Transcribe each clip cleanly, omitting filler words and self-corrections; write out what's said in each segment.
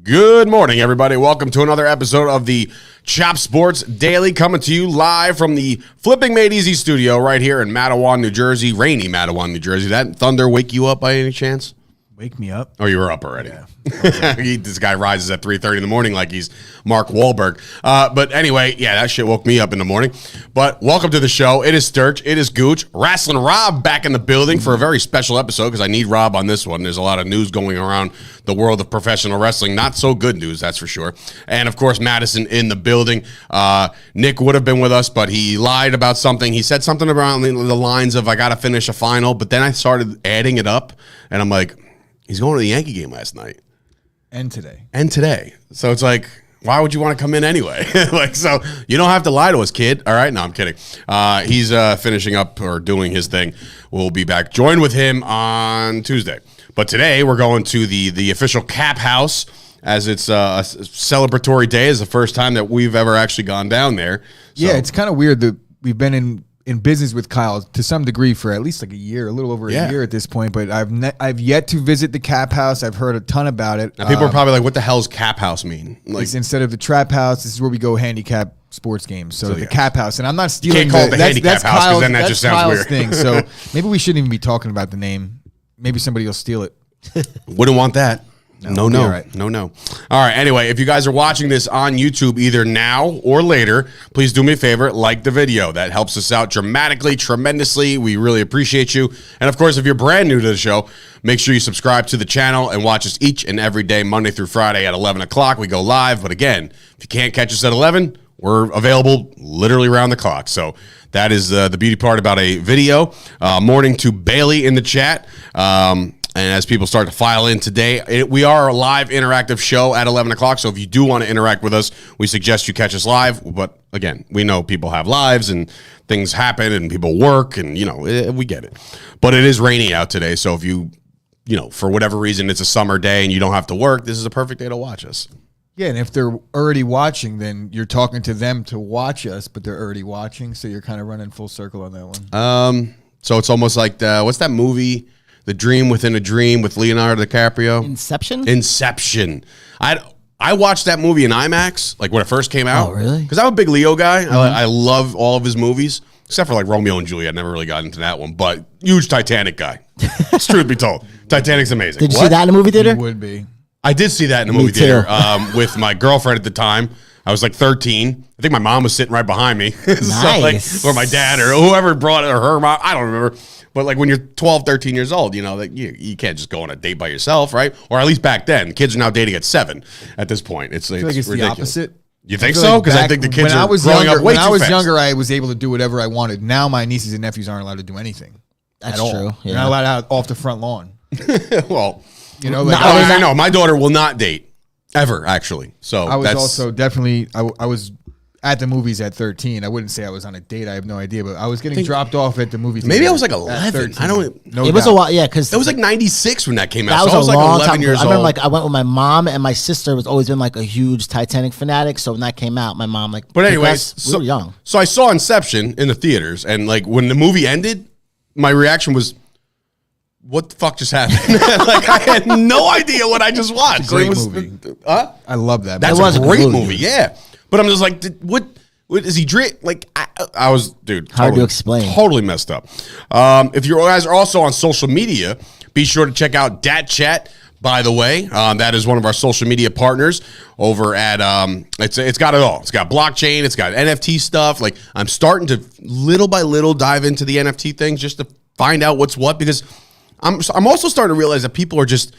Good morning, everybody. Welcome to another episode of the Chop Sports Daily, coming to you live from the Flipping Made Easy studio right here in Matawan, New Jersey. Rainy Matawan, New Jersey. That thunder wake you up by any chance? Wake me up. Oh, you were up already. Yeah. This guy rises at 3:30 in the morning like he's Mark Wahlberg. But anyway, yeah, that shit woke me up in the morning. But welcome to the show. It is Sturch. It is Gooch. Wrestling Rob back in the building for a very special episode because I need Rob on this one. There's a lot of news going around the world of professional wrestling. Not so good news, that's for sure. And, of course, Madison in the building. Nick would have been with us, but he lied about something. He said something around the lines of, I got to finish a final. But then I started adding it up, and I'm like, he's going to the Yankee game last night. And today. So it's like, why would you want to come in anyway? So you don't have to lie to us, kid. All right? No, I'm kidding. He's finishing up or doing his thing. We'll be back. Join with him on Tuesday. But today we're going to the official Cap House as it's a celebratory day. It's the first time that we've ever actually gone down there. So. Yeah, it's kind of weird that we've been in business with Kyle to some degree for at least like a year, a little over a year at this point, but I've yet to visit the Cap House. I've heard a ton about it. Now people are probably like, what the hell does Cap House mean? Like, instead of the Trap House, this is where we go handicap sports games. So the Cap House. And I'm not stealing. You can't call it the handicap house because then that just sounds Kyle's weird. Thing. So maybe we shouldn't even be talking about the name. Maybe somebody will steal it. Wouldn't want that. No. All right. All right. Anyway, if you guys are watching this on YouTube either now or later, please do me a favor, like the video. That helps us out dramatically, tremendously. We really appreciate you. And of course, if you're brand new to the show, make sure you subscribe to the channel and watch us each and every day, Monday through Friday at 11 o'clock. We go live. But again, if you can't catch us at 11, we're available literally around the clock. So that is the beauty part about a video. Morning to Bailey in the chat. And as people start to file in today, we are a live interactive show at 11 o'clock. So if you do want to interact with us, we suggest you catch us live. But again, we know people have lives and things happen and people work and, we get it. But it is rainy out today. So if you for whatever reason, it's a summer day and you don't have to work, this is a perfect day to watch us. Yeah, and if they're already watching, then you're talking to them to watch us, but they're already watching. So you're kind of running full circle on that one. So it's almost like, what's that movie? The Dream Within a Dream with Leonardo DiCaprio. Inception. I watched that movie in IMAX, like when it first came out. Oh, really? Because I'm a big Leo guy. Mm-hmm. I love all of his movies, except for like Romeo and Juliet. Never really got into that one, but huge Titanic guy. Truth be told, Titanic's amazing. Did you see that in the movie theater? You would be. I did see that in the movie theater with my girlfriend at the time. I was like 13. I think my mom was sitting right behind me. Nice. Or my dad or whoever brought it, or her mom. I don't remember. But like when you're 12, 13 years old, you can't just go on a date by yourself, right? Or at least back then. Kids are now dating at 7 at this point. It's ridiculous. The opposite. You think so? Because I think the kids are growing up way too fast. When I was younger, I was able to do whatever I wanted. Now my nieces and nephews aren't allowed to do anything. That's at true. All. They're not allowed out off the front lawn. Well, I know. My daughter will not date ever, actually. So I was also definitely, I was at the movies at 13. I wouldn't say I was on a date. I have no idea, but I was getting dropped off at the movie theater. Maybe I was like 11. I don't know. It was a while, because it was like 96 when that came out. That was so a I was long like 11 time. years old. I remember I went with my mom and my sister was always been like a huge Titanic fanatic. So when that came out, my mom But anyways, we were young. So I saw Inception in the theaters, and like when the movie ended, my reaction was, what the fuck just happened? I had no idea what I just watched. Great movie. I love that. That's a great movie. Yeah. But I'm just like, what is he drink? Like, I was, dude. Hard to explain. Totally messed up. If you guys are also on social media, be sure to check out Dat Chat. By the way, that is one of our social media partners over at, it's got it all. It's got blockchain. It's got NFT stuff. Like, I'm starting to little by little dive into the NFT things just to find out what's what, because I'm also starting to realize that people are just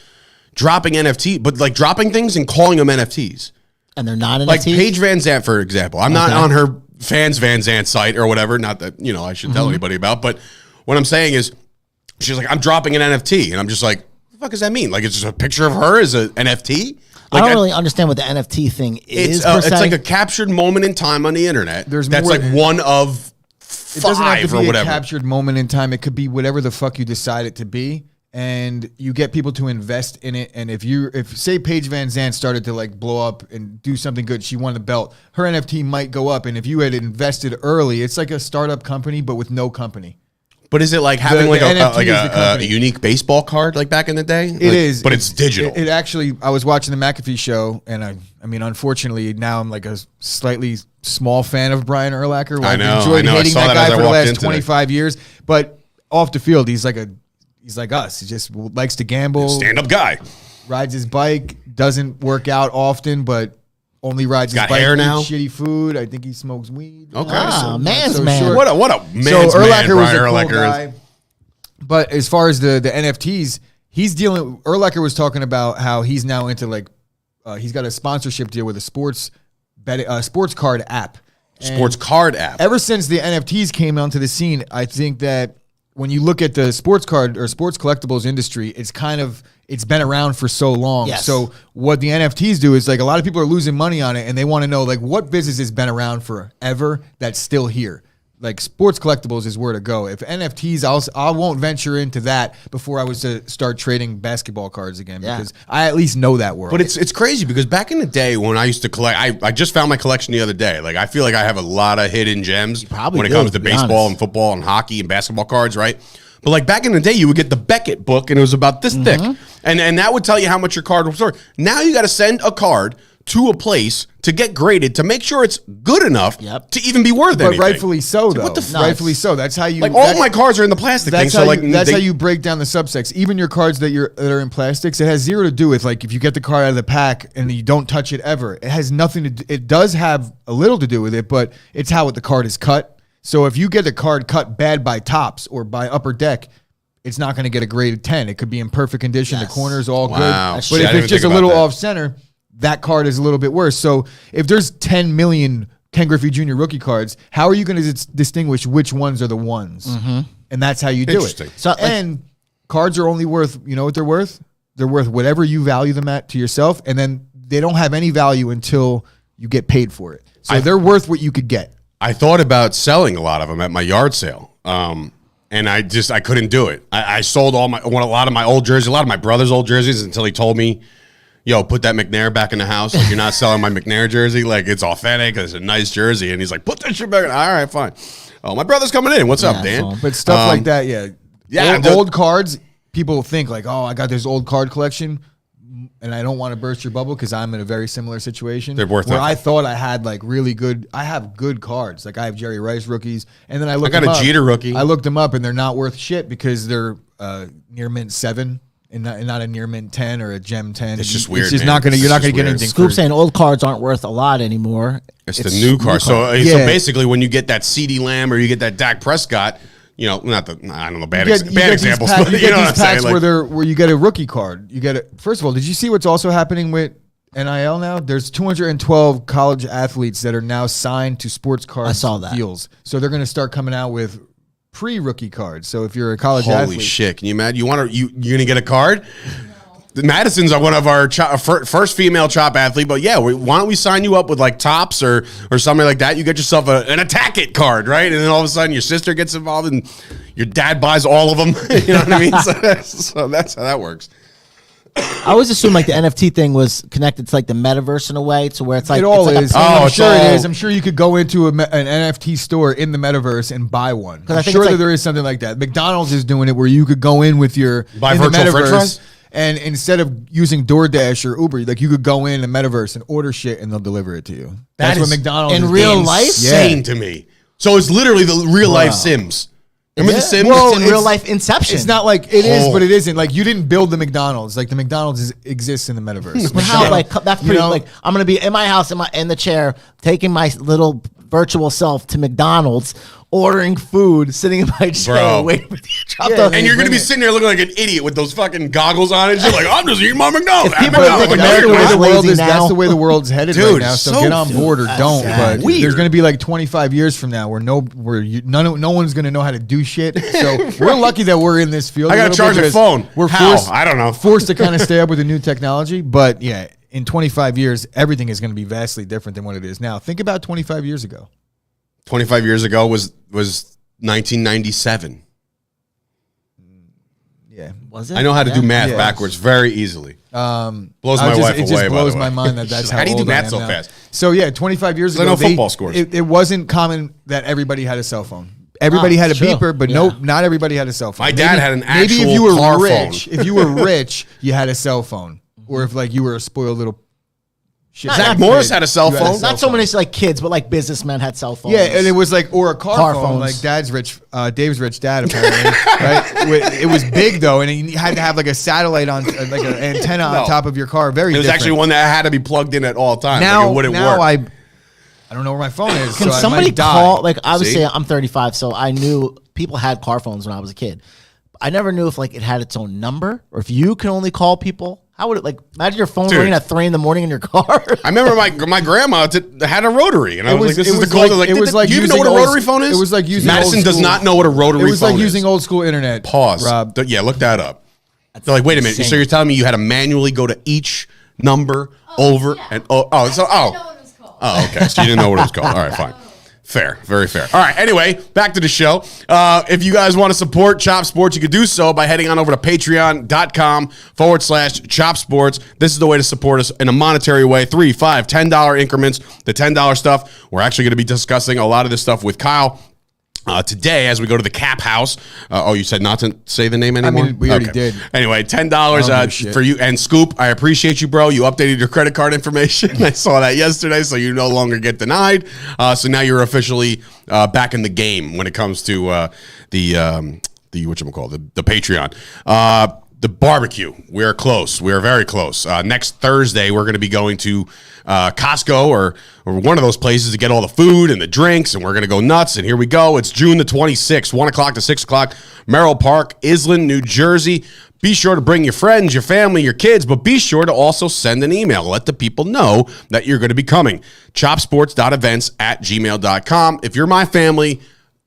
dropping NFT, but like dropping things and calling them NFTs. And they're not NFTs? Like Paige Van Zandt, for example. I'm not on her fans Van Zandt site or whatever. Not that, I should tell anybody about. But what I'm saying is, she's like, I'm dropping an NFT. And I'm just like, what the fuck does that mean? Like, it's just a picture of her as an NFT? Like, I don't really understand what the NFT thing is. It's like a captured moment in time on the internet. That's like one of 5 it doesn't have to or be whatever. A captured moment in time. It could be whatever the fuck you decide it to be. and you get people to invest in it. And if say Paige Van Zandt started to like blow up and do something good, she won the belt, her NFT might go up. And if you had invested early, it's like a startup company, but with no company. But is it like having a unique baseball card like back in the day? It is, but it's digital. It actually, I was watching the McAfee show, and I mean, unfortunately, now I'm like a slightly small fan of Brian Urlacher. I know. I've enjoyed hating that guy for the last 25 today. years, but off the field, he's like us. He just likes to gamble. Stand-up guy. Rides his bike. Doesn't work out often, but only rides his bike. Got hair now. Shitty food. I think he smokes weed. Okay. Wow, man's so man. sure. What a man's so man Urlacher was Brian a cool Urlacher guy. is. But as far as the NFTs, he's dealing. Urlacher was talking about how he's now into like he's got a sponsorship deal with a sports card app. Sports card app. Ever since the NFTs came onto the scene, I think that when you look at the sports card or sports collectibles industry, it's been around for so long. Yes. So what the NFTs do is like a lot of people are losing money on it, and they want to know like what business has been around forever that's still here. Like sports collectibles is where to go. If NFTs, I won't venture into that before I was to start trading basketball cards again because I at least know that world. But it's crazy because back in the day when I used to collect, I just found my collection the other day. Like I feel like I have a lot of hidden gems when it comes to baseball and football and hockey and basketball cards, right? But like back in the day, you would get the Beckett book and it was about this thick, and that would tell you how much your card was worth. Now you got to send a card to a place to get graded to make sure it's good enough to even be worth anything. But rightfully so, though. What the fuck? Rightfully so. That's how you like all my cards are in the plastic thing. So like that's how you break down the subsets. Even your cards that are in plastics, it has zero to do with like if you get the card out of the pack and you don't touch it ever. It has nothing to do. It does have a little to do with it, but it's how the card is cut. So if you get the card cut bad by Topps or by Upper Deck, it's not going to get a graded 10. It could be in perfect condition. Yes. The corner's all good. But But if it's just a little off center, that card is a little bit worse. So if there's 10 million Ken Griffey Jr. rookie cards, how are you going to distinguish which ones are the ones? And that's how you do it. So, and cards are only worth, you know what they're worth? They're worth whatever you value them at to yourself. And then they don't have any value until you get paid for it. So they're worth what you could get. I thought about selling a lot of them at my yard sale. And I couldn't do it. I sold a lot of my old jerseys, a lot of my brother's old jerseys until he told me, yo, put that McNair back in the house. Like, you're not selling my McNair jersey. Like, it's authentic. It's a nice jersey. And he's like, put that shit back in. All right, fine. Oh, my brother's coming in. What's up, Dan? But stuff like that, Yeah, old cards, people think like, oh, I got this old card collection. And I don't want to burst your bubble because I'm in a very similar situation. They're worth where nothing. I thought I had like really good. I have good cards. Like I have Jerry Rice rookies, and then I looked. I got a Jeter rookie. I looked them up, and they're not worth shit because they're near mint 7 and not a near mint 10 or a gem 10. It's just weird. It's just man. not gonna. You're not gonna get weird. anything. Scoop saying old cards aren't worth a lot anymore. It's the new card. So basically, when you get that CeeDee Lamb or you get that Dak Prescott. You know, I don't know, bad examples, but you know what I'm saying. Like, where you get a rookie card. First of all, did you see what's also happening with NIL now? There's 212 college athletes that are now signed to sports card deals. So they're going to start coming out with pre-rookie cards. So if you're a college athlete. Holy shit. Can you imagine? You're going to get a card? Madison's one of our first female chop athlete, but yeah, why don't we sign you up with like Topps or something like that? You get yourself an Attack It card, right? And then all of a sudden your sister gets involved and your dad buys all of them. You know what I mean? So that's how that works. I always assumed like the NFT thing was connected to like the metaverse in a way, to where it's like it all is. I'm sure it is. I'm sure you could go into an NFT store in the metaverse and buy one. I'm sure that there is something like that. McDonald's is doing it where you could go in with your buy virtual French fries. And instead of using DoorDash or Uber, like you could go in the metaverse and order shit and they'll deliver it to you. That's what McDonald's in is real doing. life. Insane to me. So it's literally the real life Sims. Remember the Sims? Well, it's in real life Inception. It's not like it is, but it isn't. Like you didn't build the McDonald's. Like the McDonald's exists in the metaverse. But how? Like that's pretty. Like I'm gonna be in my house in the chair, taking my little virtual self to McDonald's, ordering food, sitting in my chair, waiting for the drop. And you're gonna be sitting there looking like an idiot with those fucking goggles on and shit. Like I'm just eating my McDonald's. That's the way the world's headed right now. So get on board or don't. But there's gonna be like 25 years from now where no one's gonna know how to do shit. So we're lucky that we're in this field. I gotta charge a phone. We're I don't know. Forced to kind of stay up with the new technology. But yeah, in 25 years, everything is gonna be vastly different than what it is now. Think about 25 years ago. 25 years ago was 1997. Yeah. Was it? I know how to do math Yeah. backwards very easily. Blows my wife away. It just blows my mind that that's She's how like, how do you do old I math am so now. fast? So yeah, 25 years I ago, know football scores. It wasn't common that everybody had a cell phone. Everybody had a true. beeper, but Yeah. not everybody had a cell phone. My dad had an maybe if actual you were car rich, phone. if you were rich, you had a cell phone, or if like you were a spoiled little. Shit Zach kid, Morris had a cell you phone? Not so many like kids, but like businessmen had cell phones. Yeah, and it was like, or a car phone, phones. like Dave's rich dad apparently, right? It was big though, and you had to have like a satellite on, like an antenna on top of your car. Very. It was different. actually one that had to be plugged in at all times. Now, like it wouldn't now work. I don't know where my phone is. Can so I somebody might die. call? Like obviously, See? I'm 35, so I knew people had car phones when I was a kid. I never knew if like it had its own number or if you can only call people. How would it like? Imagine your phone Dude. ringing at 3 a.m. in your car. I remember my grandma had a rotary, and I was like, "This is the coolest." Like, it was like do you even know using what a old- rotary phone is? It was like using Madison old does school- not know what a rotary phone It is. was like using old school internet. Pause. Rob. Yeah, look that up. They're like, wait a minute. insane. So you're telling me you had to manually go to each number over and oh, I didn't know what it was called. Oh, okay. So you didn't know what it was called. All right, fine. Fair, very fair. All right, anyway, back to the show. If you guys want to support Chop Sports, you can do so by heading on over to patreon.com/Chop Sports. This is the way to support us in a monetary way. $3, $5, $10 increments. The $10 stuff, we're actually going to be discussing a lot of this stuff with Kyle today as we go to the Cap House. You said not to say the name anymore? mean, we already did. Anyway, I don't give $10 a shit. for you. And Scoop, I appreciate you, bro. You updated your credit card information. I saw that yesterday, so you no longer get denied. So now you're officially back in the game when it comes to the whatchamacallit, the Patreon. The barbecue. We're close. We are very close. Next Thursday, we're going to be going to Costco or one of those places to get all the food and the drinks, and we're going to go nuts. And here we go. It's June the 26th, 1 o'clock to 6 o'clock, Merrill Park, Island, New Jersey. Be sure to bring your friends, your family, your kids, but be sure to also send an email. Let the people know that you're going to be coming. chopsports.events@gmail.com. If you're my family,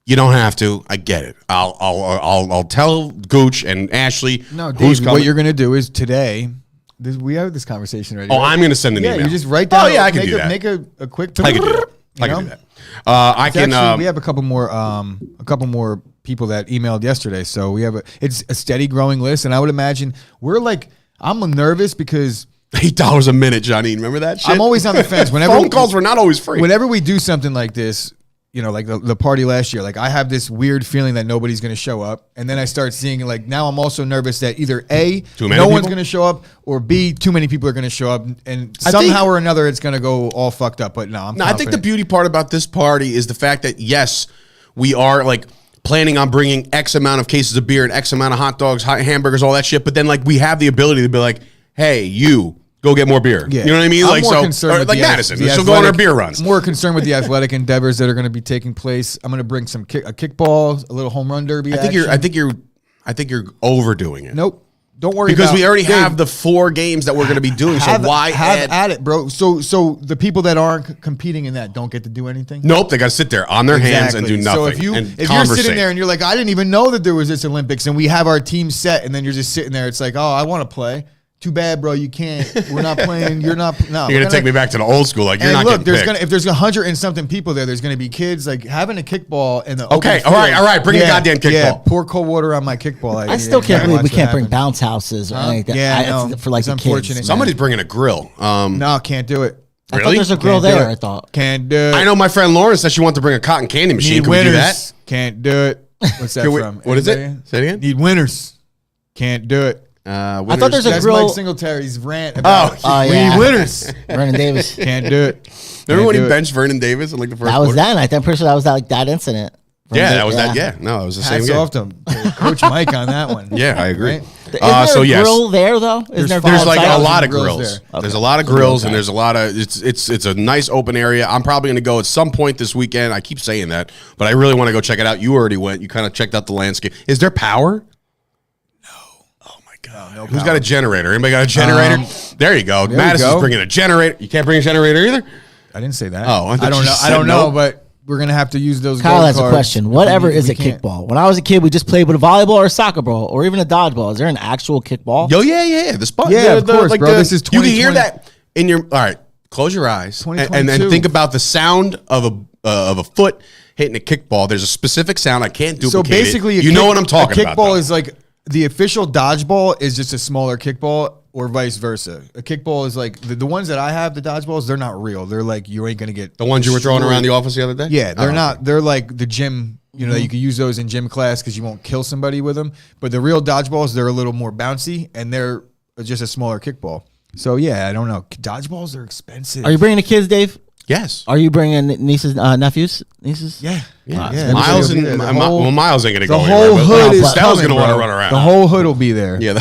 you don't have to. I get it. I'll tell Gooch and Ashley No, who's Dave, coming. what you're going to do is today. We have this conversation already. Oh, right? I'm going to send an Yeah, email. you just write down. Oh, yeah, I can make do a, that. Make a quick. I can do that. I can do that. I It's can. actually, we have a couple more people that emailed yesterday, so it's a steady growing list, and I would imagine I'm nervous because $8 a minute, Johnny. Remember that shit? I'm always on the fence. Whenever Phone calls were not always free. Whenever we do something like this, like the party last year, like I have this weird feeling that nobody's going to show up, and then I start seeing like now I'm also nervous that either A, Too many no one's people? going to show up, or B, too many people are going to show up, and I somehow think- or another it's going to go all fucked up. But no, I'm No, I think the confident. beauty part about this party is the fact that, yes, we are like planning on bringing X amount of cases of beer and X amount of hot dogs, hot hamburgers, all that shit. But then like we have the ability to be like, hey, you go get more beer. Yeah. You know what I mean? I'm like more so, concerned or with like the Madison. the She'll go on her athletic- beer runs. More concerned with the athletic endeavors that are going to be taking place. I'm going to bring a kickball, a little home run derby. I think you're overdoing it. Nope. Don't worry Because about we already Dave, have the 4 games that we're going to be doing. So why have add? at it, bro? So the people that aren't competing in that don't get to do anything. Nope, they got to sit there on their hands and do nothing. So if you're conversate. sitting there and you're like, I didn't even know that there was this Olympics, and we have our team set, and then you're just sitting there, it's like, oh, I want to play. Too bad, bro. You can't. We're not playing. You're not. No, You're going to take me back to the old school. Like, you're and not look, getting picked. if there's 100 and something people there, there's going to be kids like having a kickball in the Okay, open all right, field. all right, bring a goddamn kickball. Yeah, pour cold water on my kickball. I still can't believe we watch what can't bring happens. bounce houses or anything like that. Yeah, I It's know. for like It's the unfortunate. kids. Somebody's bringing a grill. No, can't do it. I thought Really? there's a grill Can't do there. it. I thought. Can't do it. I know my friend Lauren said she wanted to bring a cotton candy machine. Need Can we do winners. that? Can't do it. What's that Can we- from? what is it? Anybody? Say it again. Need winners. Can't do it. I thought there's a That's grill. Mike Singletary's rant about Oh, we yeah. need winners. Vernon Davis. Can't do it. Remember when Can't he do it. benched Vernon Davis in like the first That was quarter? that night. I'm pretty sure that was that incident. Yeah, that was that. Yeah, no, it was the same Hats game. off to Coach Mike on that one. Yeah, I agree. Right? Isn't there So a yes, grill there though? Isn't there there's like a 5,000 lot of grills grills. there. There's a lot of grills, and there's a lot of it's a nice open area. I'm probably going to go at some point this weekend. I keep saying that, but I really want to go check it out. You already went. You kind of checked out the landscape. Is there power? No Who's got a generator? Anybody got a generator? There you go. Madison's go. bringing a generator. You can't bring a generator either? I didn't say that. Oh, I thought I don't you know. said I don't know, no. but we're gonna have to use those. Kyle gold has a cards. question. Whatever We is a can't- kickball? When I was a kid, we just played with a volleyball or a soccer ball or even a dodgeball. Is there an actual kickball? Yo, yeah. The spot. Yeah, of course, bro. This is You can hear 2020. that in your. All right, close your eyes and then 2022. think about the sound of a foot hitting a kickball. There's a specific sound. I can't duplicate So basically, it. You know what I'm talking a about. kickball though. is like the official dodgeball is just a smaller kickball, or vice versa. A kickball is like the ones that I have. The dodgeballs, they're not real. They're like you ain't gonna get the ones you were throwing around the office the other day. Yeah, they're not. They're like the gym. You know, you can use those in gym class because you won't kill somebody with them. But the real dodgeballs, they're a little more bouncy, and they're just a smaller kickball. So yeah, I don't know. Dodgeballs are expensive. Are you bringing the kids, Dave? Yes. Are you bringing nieces, nephews, nieces? Yeah. Miles and Miles ain't gonna go the anywhere. whole hood is Stell's coming, gonna want to bro. run around. The whole hood will be there. Yeah.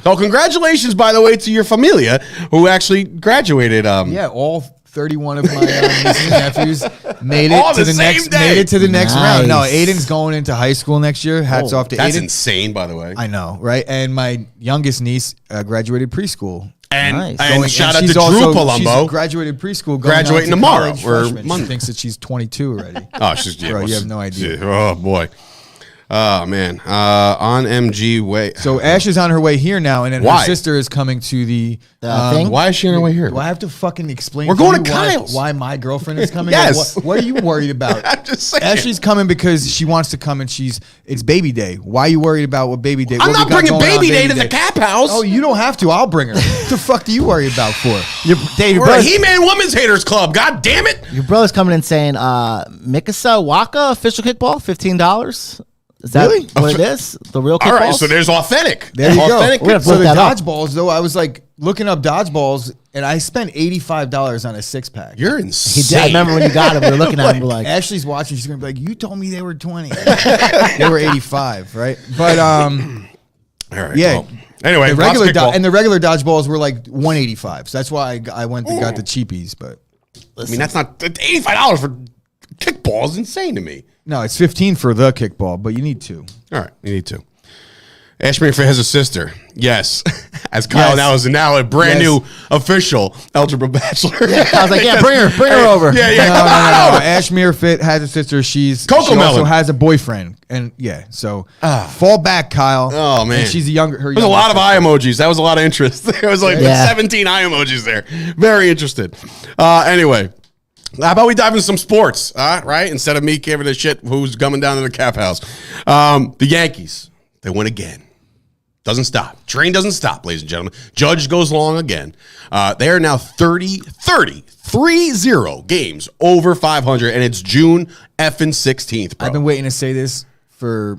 So congratulations, by the way, to your familia who actually graduated. Yeah, all 31 of my nieces and nephews made All it to the the same next. day. Made it to the next Nice. round. No, Aiden's going into high school next year. Hats off to That's Aiden. insane, by the way. I know, right? And my youngest niece graduated preschool. And, Nice. and shout out to she's Drew also- Palumbo. She's graduated preschool. Graduating going on to tomorrow, college, or freshman. Monday. She thinks that she's 22 already. Oh, she's Bro, you have no idea. Oh boy. Oh man. On MG way. So Ash is on her way here now, and then Why? her sister is coming to the thing? Why is she on her way here? Do I have to fucking explain? We're going you to why- Kyle's. Why my girlfriend is coming? Yes. Like, what are you worried about? I'm just saying. Ashley's coming because she wants to come, and it's baby day. Why are you worried about what baby day? I'm what we not got bringing going on baby day to the Cap House. Oh, you don't have to. I'll bring her. What the fuck do you worry about for? Dave, your We're a brother's, He-Man Women's Haters Club. God damn it. your brother's coming in saying, Mikasa Waka official kickball, $15. Is that Really? what it is? The real kickballs? All right, so there's authentic. There you authentic go. We're gonna So flip the that up. dodgeballs, though, I was like looking up dodgeballs, and I spent $85 on a 6-pack. You're He insane. did. I remember when you got him, we were looking at him, we're like, Ashley's watching. She's gonna be like, "You told me they were 20. They were 85, right?" But All right. yeah. Well, anyway, the regular kickball. and the regular dodgeballs were like 185. So that's why I went and got the cheapies. But I mean, that's not $85 for kickball is insane to me. no, it's 15 for the kickball, but you need 2. All right, you need to. Ashmere has a sister. Yes. As Kyle Yes. now is now a brand Yes. new official algebra bachelor. I was like, yeah, bring her over. Yeah, yeah. No, Come on no. over. Ashmere Fit has a sister. She Coco also Melon. has a boyfriend, and yeah. So fall back, Kyle. Oh, man. And she's a younger. There's a lot of eye emojis. That was a lot of interest. There was like Yeah. 17 eye emojis there. Very interested. Anyway, how about we dive into some sports, right? Instead of me giving a shit who's coming down to the Cap House. The Yankees, they win again. Doesn't stop. Train doesn't stop, ladies and gentlemen. Judge goes long again. They are now 30 games over 500, and it's June effing 16th, bro. I've been waiting to say this for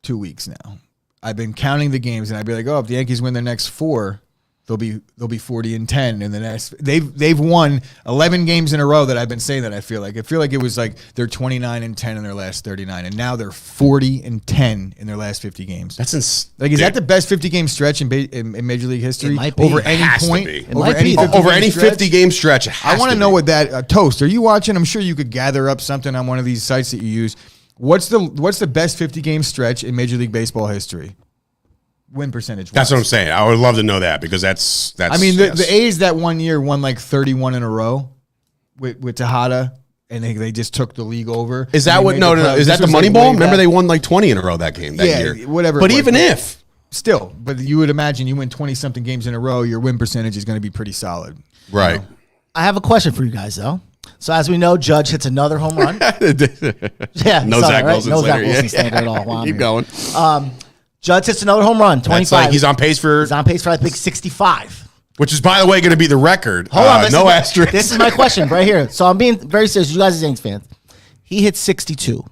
2 weeks now. I've been counting the games, and I'd be like, "Oh, if the Yankees win their next 4, they'll be 40-10 in the next." They've won 11 games in a row that I've been saying that. I feel like it was like they're 29-10 in their last 39, and now they're 40-10 in their last 50 games. That's Like, is that the best 50 game stretch in Major League history? It might be. Over It any has to point? be. It Over might any be. 50 over game any stretch? 50 game stretch? I want to know what that Toast. Are you watching? I'm sure you could gather up something on one of these sites that you use. What's the best 50 game stretch in Major League Baseball history? Win percentage. That's what I'm saying. I would love to know that because that's. I mean, yes. the A's that one year won like 31 in a row with Tejada, and they just took the league over. Is that And they what? made No, the no, no. playoffs. Is This that the was, money like, ball? way Remember back. they won like 20 in a row that game that year. Whatever. But it was, even if still, but you would imagine you win 20 something games in a row, your win percentage is going to be pretty solid. right. I have a question for you guys, though. So as we know, Judge hits another home run. Yeah, No sorry, Zach right? Wilson No Zach slander. Wilson Yeah. slander at all. While I'm Keep here. going. Judge hits another home run, 25. That's like he's on pace for, He's on pace for that big 65. which is by the way going to be the record. Hold on, no asterisk. This is my question right here. So I'm being very serious. You guys are Yankees fans. He hit 62.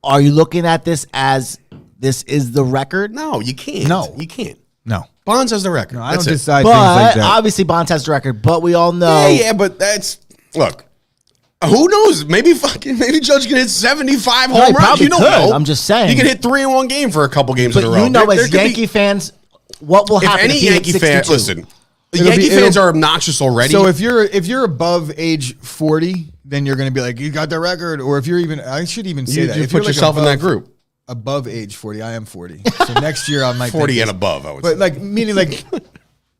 Are you looking at this as this is the record? No, you can't. No. you can't. No, Bonds has the record. I That's don't it. decide But things like that. obviously Bonds has the record. But we all know. Yeah, but that's look. Who knows? Maybe Judge can hit 75 he home runs. probably You don't could. know. I'm just saying. He can hit 3 in one game for a couple games But in a row. you know, There as could be- Yankee fans, what will if happen any if he hits Yankee 62? fan, listen, the It'll Yankee be- fans it'll- are obnoxious already. So if you're above age 40, then you're going to be like, you got the record. Or if you're even, I should even say that. you If put you're like yourself in that group, above age 40, I am 40. So next year I might 40 think and this. above, I would But say. like, meaning like,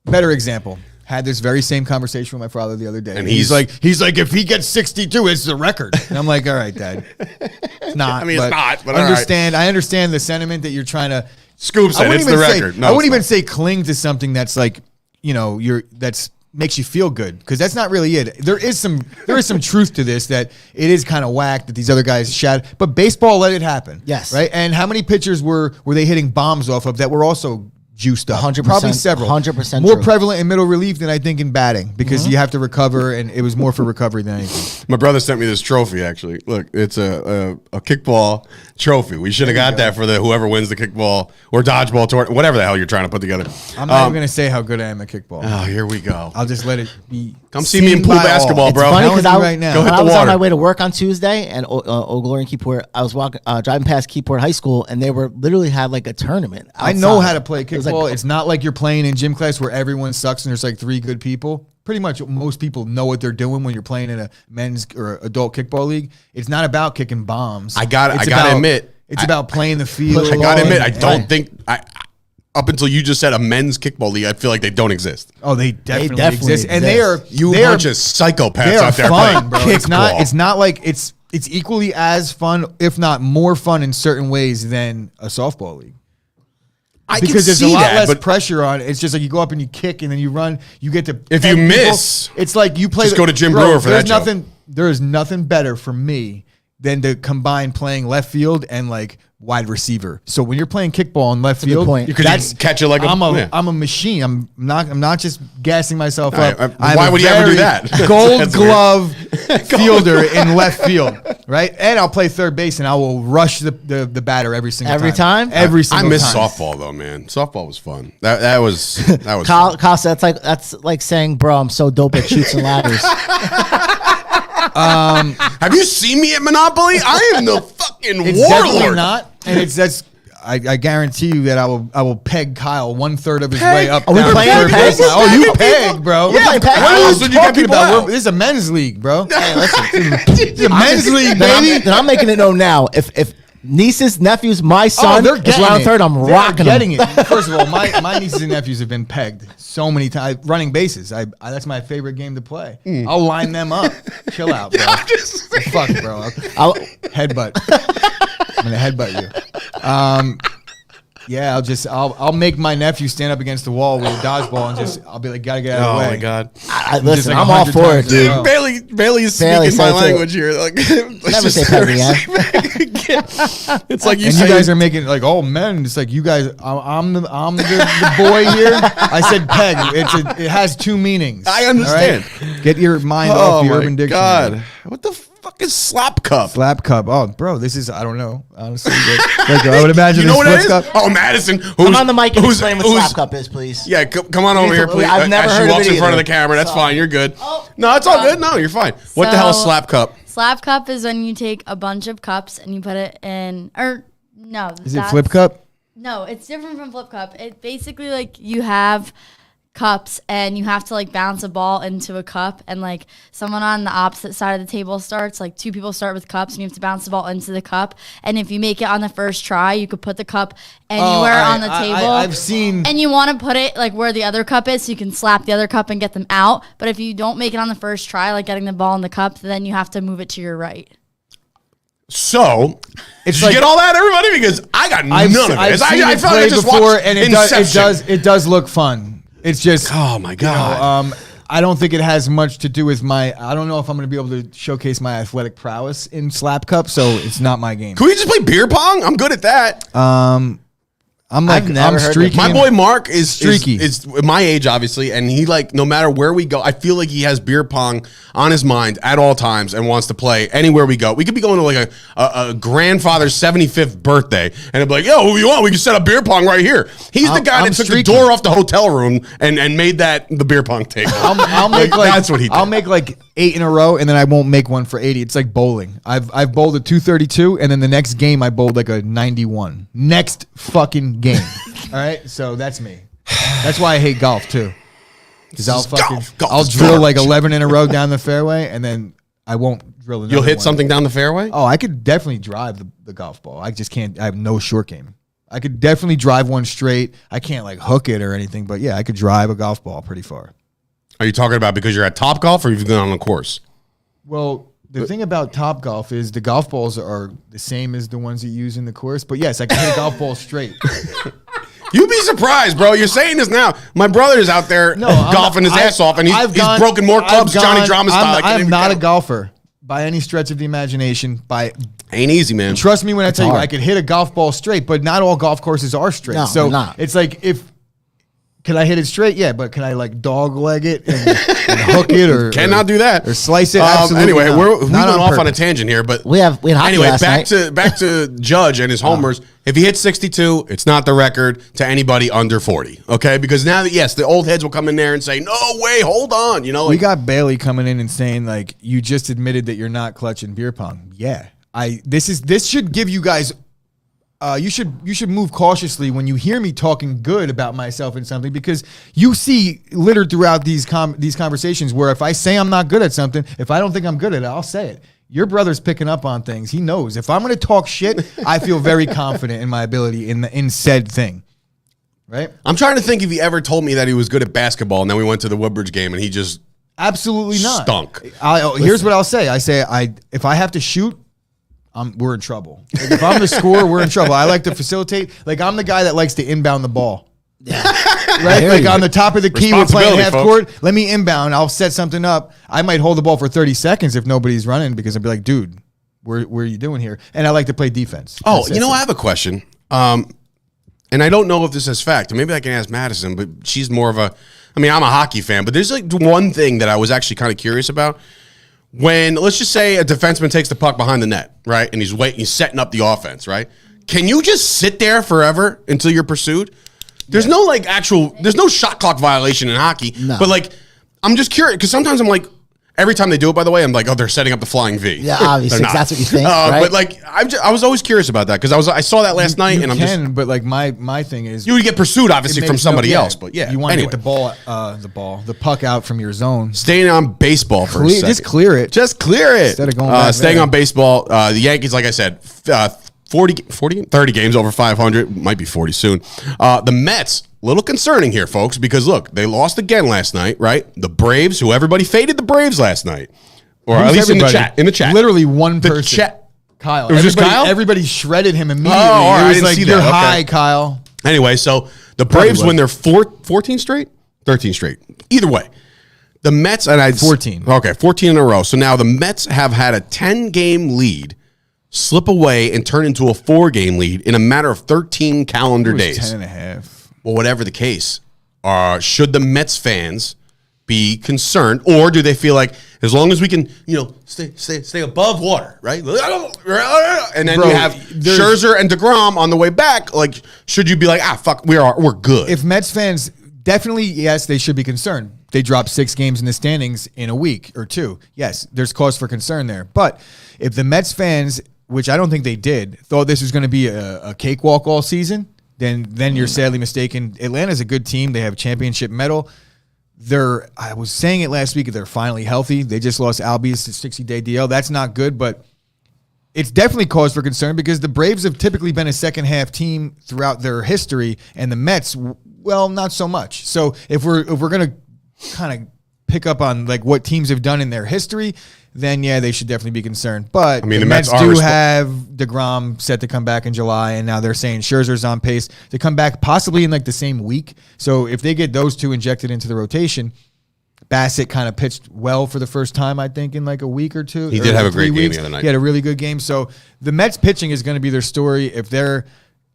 better example. Had this very same conversation with my father the other day. And he's like, if he gets 62, it's the record. And I'm like, all right, Dad. It's not. I mean, it's not, but all right. I understand the sentiment that you're trying to. Scoop said it's the record. No, I wouldn't it's even not. say cling to something that's like, that's makes you feel good, because that's not really it. There is some truth to this, that it is kind of whack that these other guys shot, but baseball let it happen. Yes. Right? And how many pitchers were they hitting bombs off of that were also juiced up? 100%. Probably several. 100% more true. prevalent in middle relief than I think in batting, because you have to recover, and it was more for recovery than anything. My brother sent me this trophy, actually. Look, it's a kickball trophy. We should have got that for whoever wins the kickball or dodgeball tournament, whatever the hell you're trying to put together. I'm not even going to say how good I am at kickball. Oh, here we go. I'll just let it be. Come see me in pool basketball, bro. It's funny because right now. when hit I the was on water. my way to work on Tuesday and Old Glory and Keyport, I was driving past Keyport High School, and they were literally had like a tournament outside. I know how to play kickball. Like, it's not like you're playing in gym class where everyone sucks and there's like 3 good people. Pretty much most people know what they're doing when you're playing in a men's or adult kickball league. It's not about kicking bombs. I gotta admit, it's about playing the field. I gotta admit, I don't think up until you just said a men's kickball league, I feel like they don't exist. Oh, they definitely definitely exist, and exist. You they bunch are of psychopaths they are out there fun, bro. playing It's kickball. not like it's equally as fun, if not more fun in certain ways than a softball league. Because there's a lot less pressure on it. It's just like you go up and you kick and then you run. You get to If you miss, it's like you play. just go to Jim Brewer for that joke. There is nothing better for me than to combine playing left field and like wide receiver. So when you're playing kickball in left field, point. You could catch it like I'm a machine. I'm not just gassing myself up. Why would you ever do that? Gold That's glove fielder in left field, right? And I'll play third base and I will rush the batter every single Every time? Every single time. I miss softball though, man. Softball was fun. That was Kyle said that's like saying, bro, I'm so dope at shoots and ladders. Have you seen me at Monopoly? I am the fucking It's definitely warlord. not, and I guarantee you that I will peg Kyle 1/3 of his way up. Are we down playing third pegs? base. Oh, you Pegging peg, people? bro. We're playing pegs. What How else are would you you get talking people about? out? This is a men's league, bro. Hey, listen. It's a men's league, baby. Then I'm making it known now. If nieces, nephews, my son they're is getting round it. third, I'm They're rocking getting them. it. First of all, my nieces and nephews have been pegged so many times. Running bases, that's my favorite game to play. I'll line them up. Chill out, bro. Fuck, bro. I'll- Headbutt. I'm gonna headbutt you. Yeah, I'll make my nephew stand up against the wall with a dodgeball and I'll be like, gotta get out of the way. Oh my god. Listen, like I'm all 100 for it, times in a dude. row. Bailey's Bailey speaking said my it too. language here. Like, Never say peg again. It's like you And say, you guys are making it like, oh men, it's like you guys. I'm the boy here. I said peg. It has 2 meanings. I understand. All right? Get your mind oh off the my Urban Dictionary. god, what the fuck is slap cup? Slap cup. Oh, bro, this is I don't know honestly. But, like, I would imagine You know what this it flip is? cup. Oh, Madison. Come on the mic and explain what slap cup is, please. Yeah, come on over here, please. I've never As heard she of walks it in front of either. the camera. That's So- fine. You're good. Oh, No, it's all good. No, you're fine. What the hell is So- slap cup? Slap cup is when you take a bunch of cups and you put it in, or no. Is it flip cup? No, it's different from flip cup. It basically like you have cups and you have to like bounce a ball into a cup, and like someone on the opposite side of the table starts, like 2 people start with cups and you have to bounce the ball into the cup, and if you make it on the first try you could put the cup anywhere on the table. I've seen. And you want to put it like where the other cup is so you can slap the other cup and get them out. But if you don't make it on the first try, like getting the ball in the cup, then you have to move it to your right. So, It's did like- you get all that, everybody? Because I got none of it. I've seen I it felt like I played just before, watched and Inception. it does look fun. It's just Oh my god. I don't think it has much to do with I don't know if I'm going to be able to showcase my athletic prowess in slap cup, so it's not my game. Can we just play beer pong? I'm good at that. I'm like I've never I'm heard of streaky. My boy Mark is Streaky. is my age, obviously, and he like no matter where we go, I feel like he has beer pong on his mind at all times and wants to play anywhere we go. We could be going to like a grandfather's 75th birthday, and it'd be like, "Yo, who you want? We can set up beer pong right here." He's the guy I'm that took streaky. the door off the hotel room and made that the beer pong table. I'll make like that's what he did. I'll make like 8 in a row, and then I won't make one for 80. It's like bowling. I've bowled a 232, and then the next game I bowled like a 91. Next fucking game. All right, so that's me. That's why I hate golf too. Because I'll fucking Golf I'll is drill garbage. like 11 in a row down the fairway, and then I won't drill another You'll hit one. something down the fairway. Oh, I could definitely drive the golf ball. I just can't. I have no short game. I could definitely drive one straight. I can't like hook it or anything, but yeah, I could drive a golf ball pretty far. Are you talking about because you're at Top Golf or you've gone on the course? Well, the thing about Top Golf is the golf balls are the same as the ones you use in the course. But yes, I can hit a golf ball straight. You'd be surprised, bro. You're saying this now. My brother is out there golfing his ass off, and he's broken more clubs Johnny Drama style. I'm not a golfer by any stretch of the imagination. Ain't easy, man. Trust me when I tell you, I could hit a golf ball straight, but not all golf courses are straight. No, so not. It's like can I hit it straight? Yeah, but can I like dog leg it and hook it or cannot do that or slice it? Absolutely anyway, not. we went off purpose. on a tangent here, but we had hockey anyway, last night. back to Judge and his homers. If he hits 62, it's not the record to anybody under 40. Okay, because now that the old heads will come in there and say, "No way, hold on," you know. We got Bailey coming in and saying like, "You just admitted that you're not clutching beer pong." Yeah, this should give you guys. You should move cautiously when you hear me talking good about myself in something, because you see littered throughout these conversations where if I say I'm not good at something, if I don't think I'm good at it, I'll say it. Your brother's picking up on things. He knows. If I'm going to talk shit, I feel very confident in my ability in said thing. Right? I'm trying to think if he ever told me that he was good at basketball, and then we went to the Woodbridge game, and he just absolutely not stunk. Here's what I'll say. I say if I have to shoot, we're in trouble. Like if I'm the scorer, we're in trouble. I like to facilitate. Like I'm the guy that likes to inbound the ball. Yeah. Right? Like on the top of the key, we're playing half court. Let me inbound. I'll set something up. I might hold the ball for 30 seconds if nobody's running, because I'll be like, dude, where are you doing here? And I like to play defense. Oh, I have a question. And I don't know if this is fact. Maybe I can ask Madison, but she's more of I'm a hockey fan, but there's like one thing that I was actually kind of curious about. When, let's just say, a defenseman takes the puck behind the net, right? And he's setting up the offense, right? Can you just sit there forever until you're pursued? There's no there's no shot clock violation in hockey. No. But like, I'm just curious, because sometimes I'm like, every time they do it, by the way, I'm like, oh, they're setting up the flying V. Yeah, obviously, that's what you think, right? But like, I was always curious about that, because I saw that last night, and I'm just. But like my thing is, you would get pursued obviously from somebody else, but yeah, you want to get the puck out from your zone. Staying on baseball for a second, just clear it. Just clear it instead of going back staying there. on baseball. The Yankees, like I said, 30 games over 500, might be 40 soon. The Mets. Little concerning here, folks, because look, they lost again last night, right? The Braves, who everybody faded the Braves last night. Or at least in the chat. Literally one person. Kyle. It was just Kyle? Everybody shredded him immediately. Oh, all right, it was I didn't like, see you're that. high, Okay. Kyle. Anyway, so the Braves win their 14 straight? 13 straight. Either way. The Mets, and 14. Okay, 14 in a row. So now the Mets have had a 10-game lead slip away and turn into a 4-game lead in a matter of 13 calendar days. 10 and a half. Well, whatever the case, should the Mets fans be concerned, or do they feel like as long as we can, stay above water, right? And then you have Scherzer and DeGrom on the way back. Like, should you be like, fuck, we're good? If Mets fans, definitely, yes, they should be concerned. They dropped 6 games in the standings in a week or 2. Yes, there's cause for concern there. But if the Mets fans, which I don't think they did, thought this was going to be a cakewalk all season, then you're sadly mistaken. Atlanta's a good team. They have a championship medal. I was saying it last week, they're finally healthy. They just lost Albies to 60-day DL. That's not good, but it's definitely cause for concern, because the Braves have typically been a second-half team throughout their history, and the Mets, well, not so much. So if we're going to kind of pick up on like what teams have done in their history, then yeah, they should definitely be concerned. But the Mets do have DeGrom set to come back in July, and now they're saying Scherzer's on pace to come back possibly in like the same week. So if they get those two injected into the rotation, Bassett kind of pitched well for the first time, I think, in like a week or 2. He did have a great game the other night. He had a really good game. So the Mets pitching is going to be their story. If they're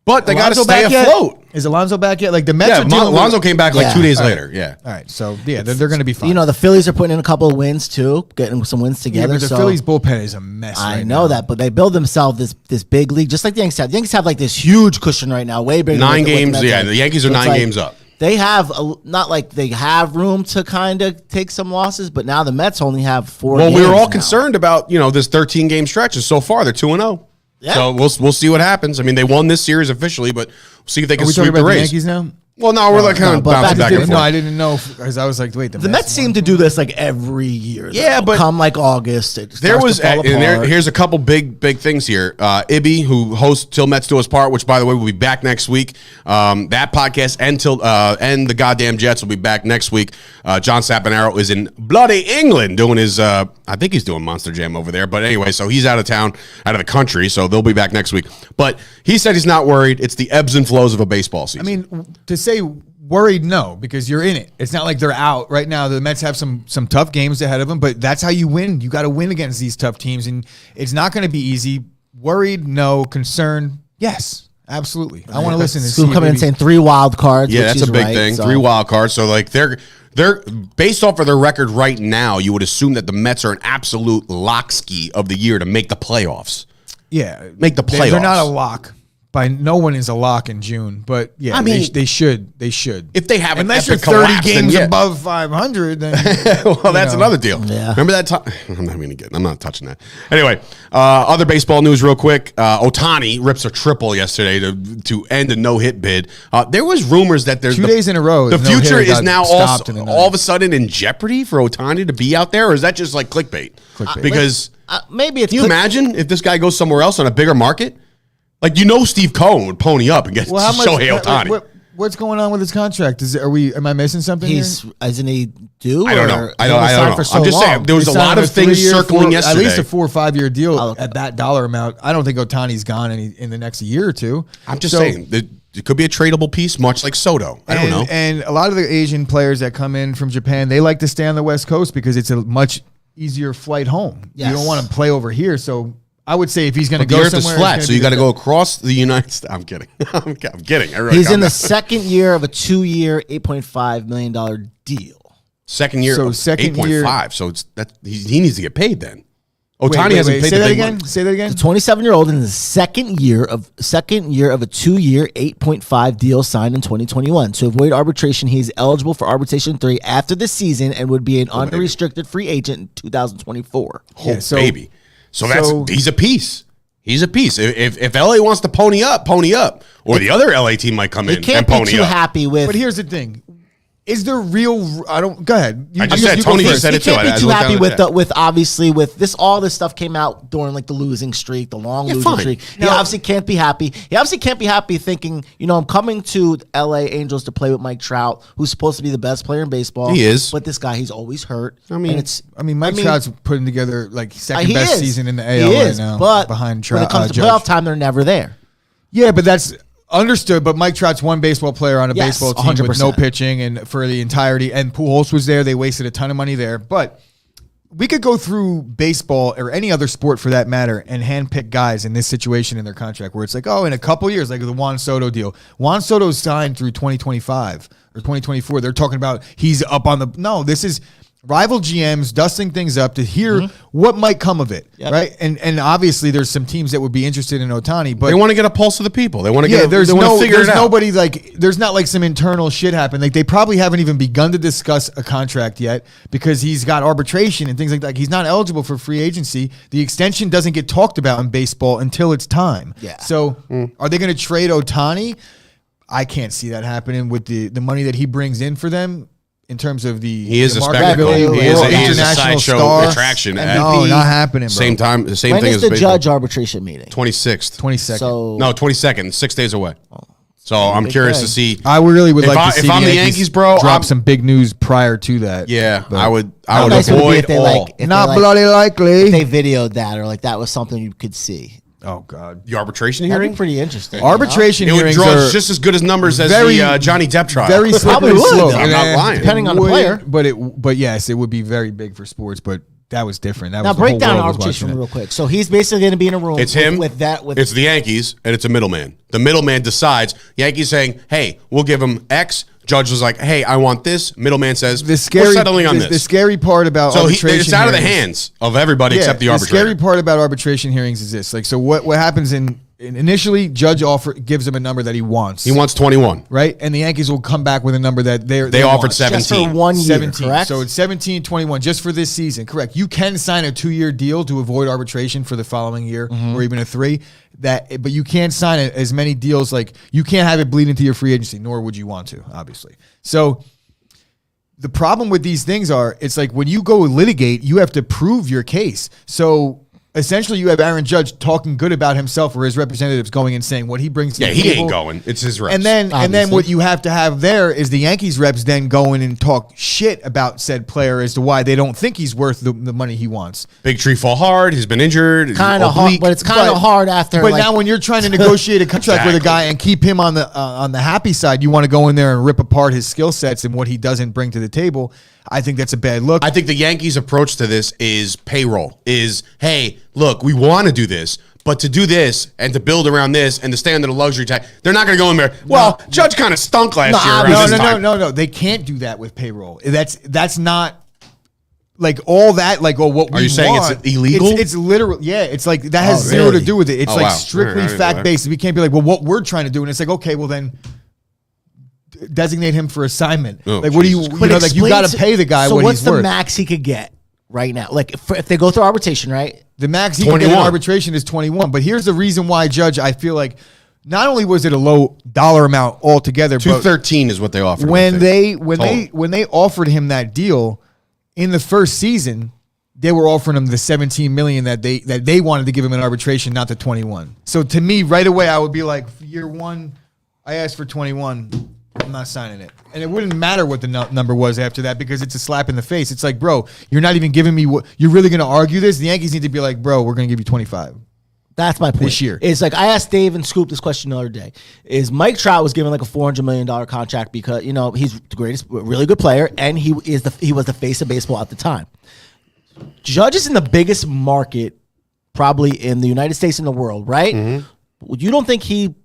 But they got to stay afloat. Is Alonso back yet? Like the Mets are dealing Alonso came back like 2 days later. Yeah. All right. So yeah, they're going to be fine. The Phillies are putting in a couple of wins too, getting some wins together. Yeah, but the Phillies bullpen is a mess. I know that, but they build themselves this big league, just like the Yankees have. The Yankees have like this huge cushion right now, way bigger. 9 games. The Yankees are 9 games up. They have not like they have room to kind of take some losses, but now the Mets only have 4. Well, we were all concerned about this 13-game stretch, and so far they're 2-0. Yeah. So we'll see what happens. I mean, they won this series officially, but we'll see if they can sweep the race. Yankees now? Well, no, we're like kind of bouncing back and forth. No, I didn't know, because I was like, wait, the Mets seem to do this like every year. Yeah, but come like August, here's a couple big things here. Ibby, who hosts Till Mets Do Us Part, which by the way will be back next week. That podcast and the goddamn Jets will be back next week. John Sapanaro is in bloody England doing his I think he's doing Monster Jam over there. But anyway, so he's out of town, out of the country, so they'll be back next week. But he said he's not worried. It's the ebbs and flows of a baseball season. I mean, to say worried, no, because you're in it. It's not like they're out right now. The Mets have some tough games ahead of them, but that's how you win. You got to win against these tough teams, and it's not going to be easy. Worried, no. Concerned, yes. Absolutely. I want to listen to Scoop coming in saying 3 wild cards. Yeah, which that's a big right, thing. So. 3 wild cards. So like they're based off of their record right now, you would assume that the Mets are an absolute lock ski of the year to make the playoffs. Yeah. Make the playoffs. They're not a lock. No one is a lock in June, but yeah, I mean, they should. They should. If they have unless an epic you're 30 collapse, games then above 500, then well, that's another deal. Yeah. Remember that time? I'm not touching that. Anyway, other baseball news, real quick. Ohtani rips a triple yesterday to end a no-hit bid. There was rumors that there's 2 days in a row. The future is now all of a sudden in jeopardy for Ohtani to be out there, or is that just like clickbait? Because maybe it's. Can you imagine if this guy goes somewhere else on a bigger market? Like, Steve Cohen would pony up and get Shohei Ohtani. What's going on with his contract? Am I missing something? Isn't he due? I don't know. I don't know. I'm just saying there was a lot of things circling yesterday. At least a 4 or 5 year deal at that dollar amount. I don't think Ohtani's gone in the next year or two. I'm just saying it could be a tradable piece, much like Soto. I don't know. And a lot of the Asian players that come in from Japan, they like to stay on the West Coast because it's a much easier flight home. Yes. You don't want to play over here, so. I would say if he's going to go somewhere, the earth is flat, so you got to go across the United States. I'm kidding. I'm kidding. He's in the second year of a 2-year, $8.5 million deal. Second year, so 8.5. So he needs to get paid then. Ohtani hasn't paid Say the that big again. money. Say that again. The 27-year-old in the second year of a 2-year, $8.5 deal signed in 2021. To avoid arbitration, he is eligible for arbitration 3 after the season and would be an unrestricted free agent in 2024. Yeah, baby. So he's a piece. He's a piece. If LA wants to pony up, or the other LA team might come in and pony up. He can't be too happy with. But here's the thing: is there real? Go ahead. I just said Tony just said it too. He can't be too happy with this. All this stuff came out during like the losing streak, the long losing streak. He obviously can't be happy. He obviously can't be happy thinking, I'm coming to LA Angels to play with Mike Trout, who's supposed to be the best player in baseball. He is, but this guy, he's always hurt. Mike Trout's putting together like second best season in the AL right now. But behind Trout, when it comes to playoff time, they're never there. Yeah, but that's. Understood, but Mike Trout's one baseball player on a baseball team 100%. with no pitching and for the entirety. And Pujols was there. They wasted a ton of money there. But we could go through baseball or any other sport for that matter and handpick guys in this situation in their contract where it's like, in a couple years, like the Juan Soto deal. Juan Soto's signed through 2025 or 2024. They're talking about he's up on the... No, this is... rival GMs dusting things up to hear what might come of it, right? And obviously there's some teams that would be interested in Ohtani, but they want to get a pulse of the people. They want to get. There's nobody like there's not like some internal shit happen. Like they probably haven't even begun to discuss a contract yet because he's got arbitration and things like that. He's not eligible for free agency. The extension doesn't get talked about in baseball until it's time. Yeah. So are they going to trade Ohtani? I can't see that happening with the money that he brings in for them. In terms of he is a spectacle. He is a sideshow attraction. No, not happening, bro. Same time, the same when thing is as the baseball. judge arbitration meeting? 26th. 22nd. So, no, 22nd. 6 days away. So I'm curious to see. I really would like to see if I'm the Yankees, bro, drop some big news prior to that. Yeah, but I would avoid all. Not bloody likely. If they videoed that or like that was something you could see. Oh God, the arbitration That'd hearing be pretty interesting. Arbitration hearings would draw just as good as numbers as the Johnny Depp trial. Very slippery slope. I'm not lying. Depending on the player, but yes, it would be very big for sports. But that was different. Now break down arbitration real quick. So he's basically going to be in a room. It's him. It's the Yankees, and it's a middleman. The middleman decides. Yankees saying, "Hey, we'll give him X." Judge was like, "Hey, I want this." Middleman says, "We're settling on this." The scary part about arbitration it's out of the hands of everybody except the arbitrator. The scary part about arbitration hearings is this: like, so what happens initially? Judge gives him a number that he wants. He wants 21, right? And the Yankees will come back with a number that they offered 17 just for 1 year, 17. correct? So it's 17, 21 just for this season, correct? You can sign a 2-year deal to avoid arbitration for the following year, or even a 3. But you can't sign as many deals. Like you can't have it bleed into your free agency, nor would you want to, obviously. So the problem with these things it's like when you go litigate, you have to prove your case. So essentially you have Aaron Judge talking good about himself or his representatives going and saying what he brings to the table. Yeah, he ain't going. It's his reps. And then what you have to have there is the Yankees reps then go in and talk shit about said player as to why they don't think he's worth the money he wants. Big tree fall hard. He's been injured. Kind of hard, but it's kind of hard after. But now when you're trying to negotiate a contract with a guy and keep him on the happy side, you want to go in there and rip apart his skill sets and what he doesn't bring to the table. I think that's a bad look. I think the Yankees' approach to this is payroll. Is, hey, look, we want to do this, but to do this and to build around this and to stay under the luxury tax, they're not going to go in there. Well, Judge kind of stunk last year. No. They can't do that with payroll. That's not like all that. Like, what we want. Are you saying it's illegal? It's literal. Yeah, it's like that has zero to do with it. It's strictly fact based. We can't be like, well, what we're trying to do, and it's like, okay, well then designate him for assignment. Like, what do you know? Like, you got to pay the guy what he's worth. So what's the max he could get right now? Like, if they go through arbitration, right? The max he can get in arbitration is 21. But here's the reason why, Judge, I feel like not only was it a low dollar amount altogether, 213 is what they offered. When they offered him that deal in the first season, they were offering him the 17 million that they wanted to give him in arbitration, not the 21. So to me, right away, I would be like, year one, I asked for 21. I'm not signing it. And it wouldn't matter what the number was after that because it's a slap in the face. It's like, bro, you're not even giving me what you're really going to argue this. The Yankees need to be like, bro, we're going to give you 25. That's my point. This year. It's like I asked Dave and Scoop this question the other day. Is Mike Trout was given like a $400 million contract because, he's the greatest, really good player, and he was the face of baseball at the time. Judge is in the biggest market probably in the United States and the world, right? Mm-hmm. You don't think he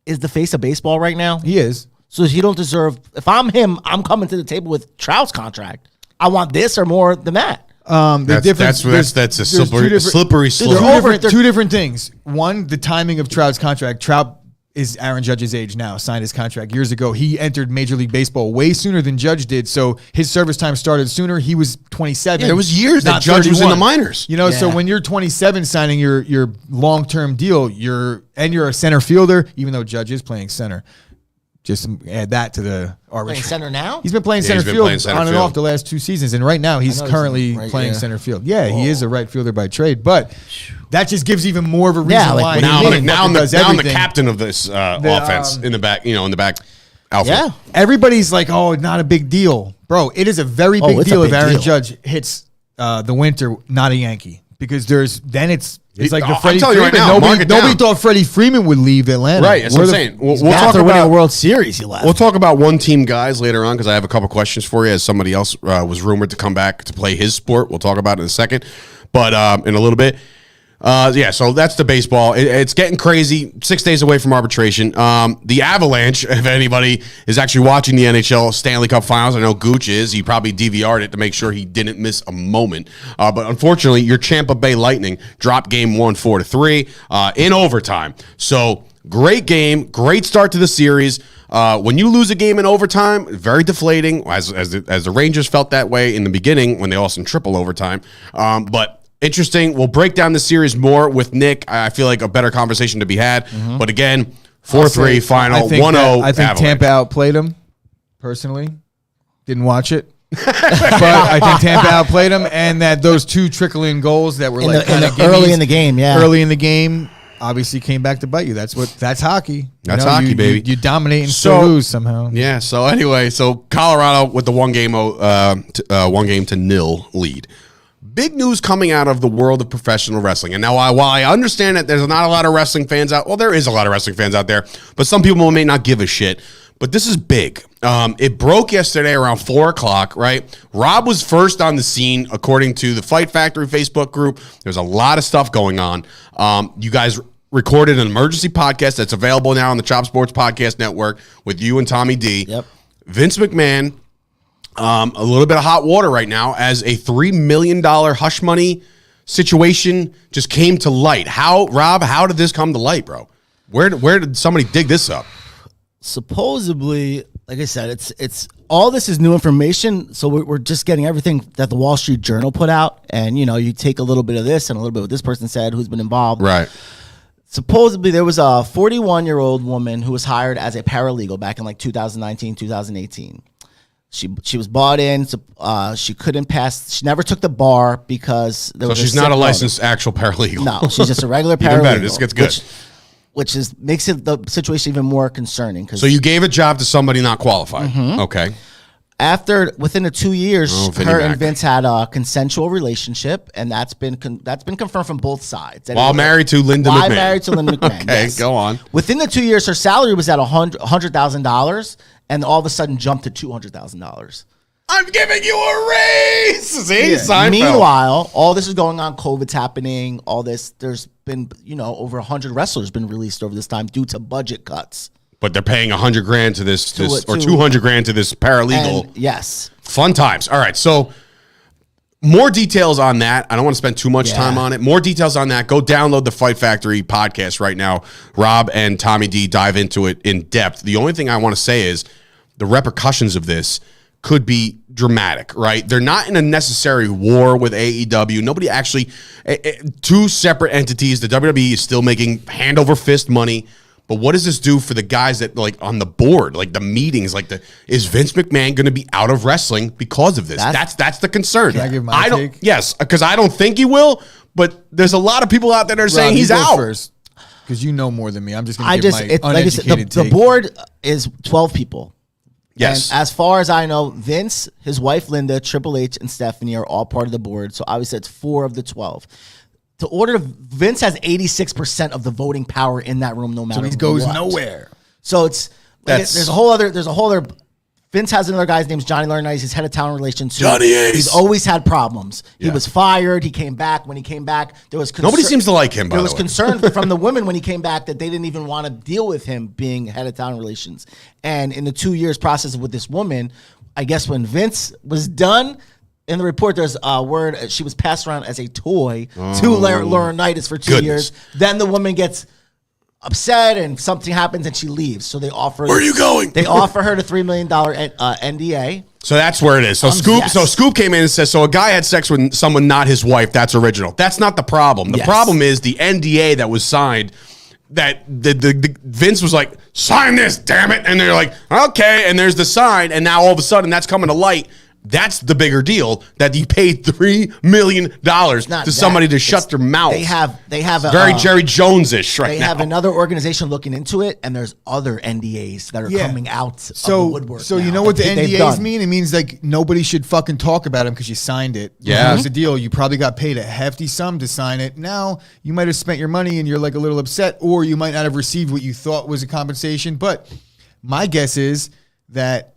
is the face of baseball right now? He is. So he don't deserve. If I'm him, I'm coming to the table with Trout's contract. I want this or more than that. That's a slippery slope. Two different things. One, the timing of Trout's contract. Trout is Aaron Judge's age now. Signed his contract years ago. He entered Major League Baseball way sooner than Judge did. So his service time started sooner. He was 27. Yeah, there was years that Judge 31. Was in the minors. So when you're 27 signing your long-term deal, you're a center fielder, even though Judge is playing center. Just add that to the playing center now? He's been playing center field on and off the last 2 seasons, and right now he's currently playing center field. Yeah, he is a right fielder by trade, but that just gives even more of a reason why. Now I'm the captain of this offense in the back, in the back outfit. Yeah, everybody's like, "Oh, not a big deal, bro." It is a very big deal if Aaron Judge hits the winter, not a Yankee, because it's like the Freddie Freeman. Right now, nobody thought Freddie Freeman would leave Atlanta. Right, that's what I'm saying. We'll talk about a World Series. He left. We'll talk about one-team guys later on because I have a couple questions for you as somebody else was rumored to come back to play his sport. We'll talk about it in a second, but in a little bit. So that's the baseball. It's getting crazy. 6 days away from arbitration. The Avalanche, if anybody is actually watching the NHL Stanley Cup Finals, I know Gooch is. He probably DVR'd it to make sure he didn't miss a moment. But unfortunately, your Tampa Bay Lightning dropped game 1 4-3 in overtime. So great game, great start to the series. When you lose a game in overtime, very deflating. As the Rangers felt that way in the beginning when they lost in triple overtime. But interesting. We'll break down the series more with Nick. I feel like a better conversation to be had. Mm-hmm. But again, 4-3 final, 1-0. I think Tampa outplayed them, personally. Didn't watch it. But I think Tampa outplayed them, and that those 2 trickle-in goals that were early in the game, early in the game, obviously came back to bite you. That's hockey. That's hockey, baby. You dominate and still lose somehow. Yeah. So anyway, Colorado with the 1 game to 0 lead. Big news coming out of the world of professional wrestling. And now, while I understand that there's not a lot of wrestling fans out, well, there is a lot of wrestling fans out there, but some people may not give a shit. But this is big. It broke yesterday around 4 o'clock, right? Rob was first on the scene, according to the Fight Factory Facebook group. There's a lot of stuff going on. You guys recorded an emergency podcast that's available now on the Chop Sports Podcast Network with you and Tommy D. Yep. Vince McMahon. A little bit of hot water right now as a $3 million hush money situation just came to light. Rob, how did this come to light, bro? Where did somebody dig this up? Supposedly, like I said, it's all this is new information. So we're just getting everything that the Wall Street Journal put out. And, you take a little bit of this and a little bit of what this person said, who's been involved. Right. Supposedly, there was a 41-year-old woman who was hired as a paralegal back in 2019, 2018. She was bought in. She couldn't pass. She never took the bar because there was she's not a licensed actual paralegal. No, she's just a regular paralegal. Even better. This gets good. Which makes it the situation even more concerning. So you gave a job to somebody not qualified. Okay. Within the 2 years, her and Vince had a consensual relaship, and that's been confirmed from both sides. While married to Linda McMahon. While married to Linda McMahon. Okay, yes. go on. Within the 2 years, her salary was at $100,000, and all of a sudden jumped to $200,000. I'm giving you a raise. See, yeah. Meanwhile, all this is going on. COVID's happening. All this. There's been, over 100 wrestlers been released over this time due to budget cuts. But they're paying $100,000 to this, or $200,000 to this paralegal. Yes. Fun times. All right. So more details on that. I don't want to spend too much time on it. More details on that. Go download the Fight Factory podcast right now. Rob and Tommy D dive into it in depth. The only thing I want to say is the repercussions of this could be dramatic, right? They're not in a necessary war with AEW. Nobody actually, two separate entities. The WWE is still making hand over fist money. But what does this do for the guys that on the board, the meetings, is Vince McMahon going to be out of wrestling because of this? That's the concern. Can I give my take? Yes, because I don't think he will. But there's a lot of people out there that are saying he's out first, because you know more than me. I'm just going to give my uneducated take. The board is 12 people. Yes. And as far as I know, Vince, his wife Linda, Triple H, and Stephanie are all part of the board. So obviously it's 4 of the 12. Vince has 86% of the voting power in that room, no matter what. So he goes nowhere. So it's there's a whole other. Vince has another guy's name's Johnny Laurinaitis. He's head of talent relations. Johnny Ace. He's always had problems. He was fired. He came back. When he came back, there was nobody seems to like him. There was concern from the women when he came back that they didn't even want to deal with him being head of talent relations. And in the 2 years process with this woman, I guess when Vince was done. In the report, there's a word, she was passed around as a toy to Laurinaitis for 2 years. Then the woman gets upset and something happens and she leaves. So they offer... Where are you going? They offer her the $3 million NDA. So that's where it is. So Scoop came in and says, so a guy had sex with someone not his wife. That's original. That's not the problem. The problem is the NDA that was signed that the Vince was like, sign this, damn it. And they're like, okay. And there's the sign. And now all of a sudden that's coming to light. That's the bigger deal, that you paid $3 million to somebody to shut their mouth. They have very Jerry Jones-ish right now. They have another organization looking into it, and there's other NDAs that are coming out of the woodwork. So you know what the NDAs mean? It means nobody should fucking talk about them because you signed it. Yeah. Here's the deal. You probably got paid a hefty sum to sign it. Now you might have spent your money and you're a little upset, or you might not have received what you thought was a compensation. But my guess is that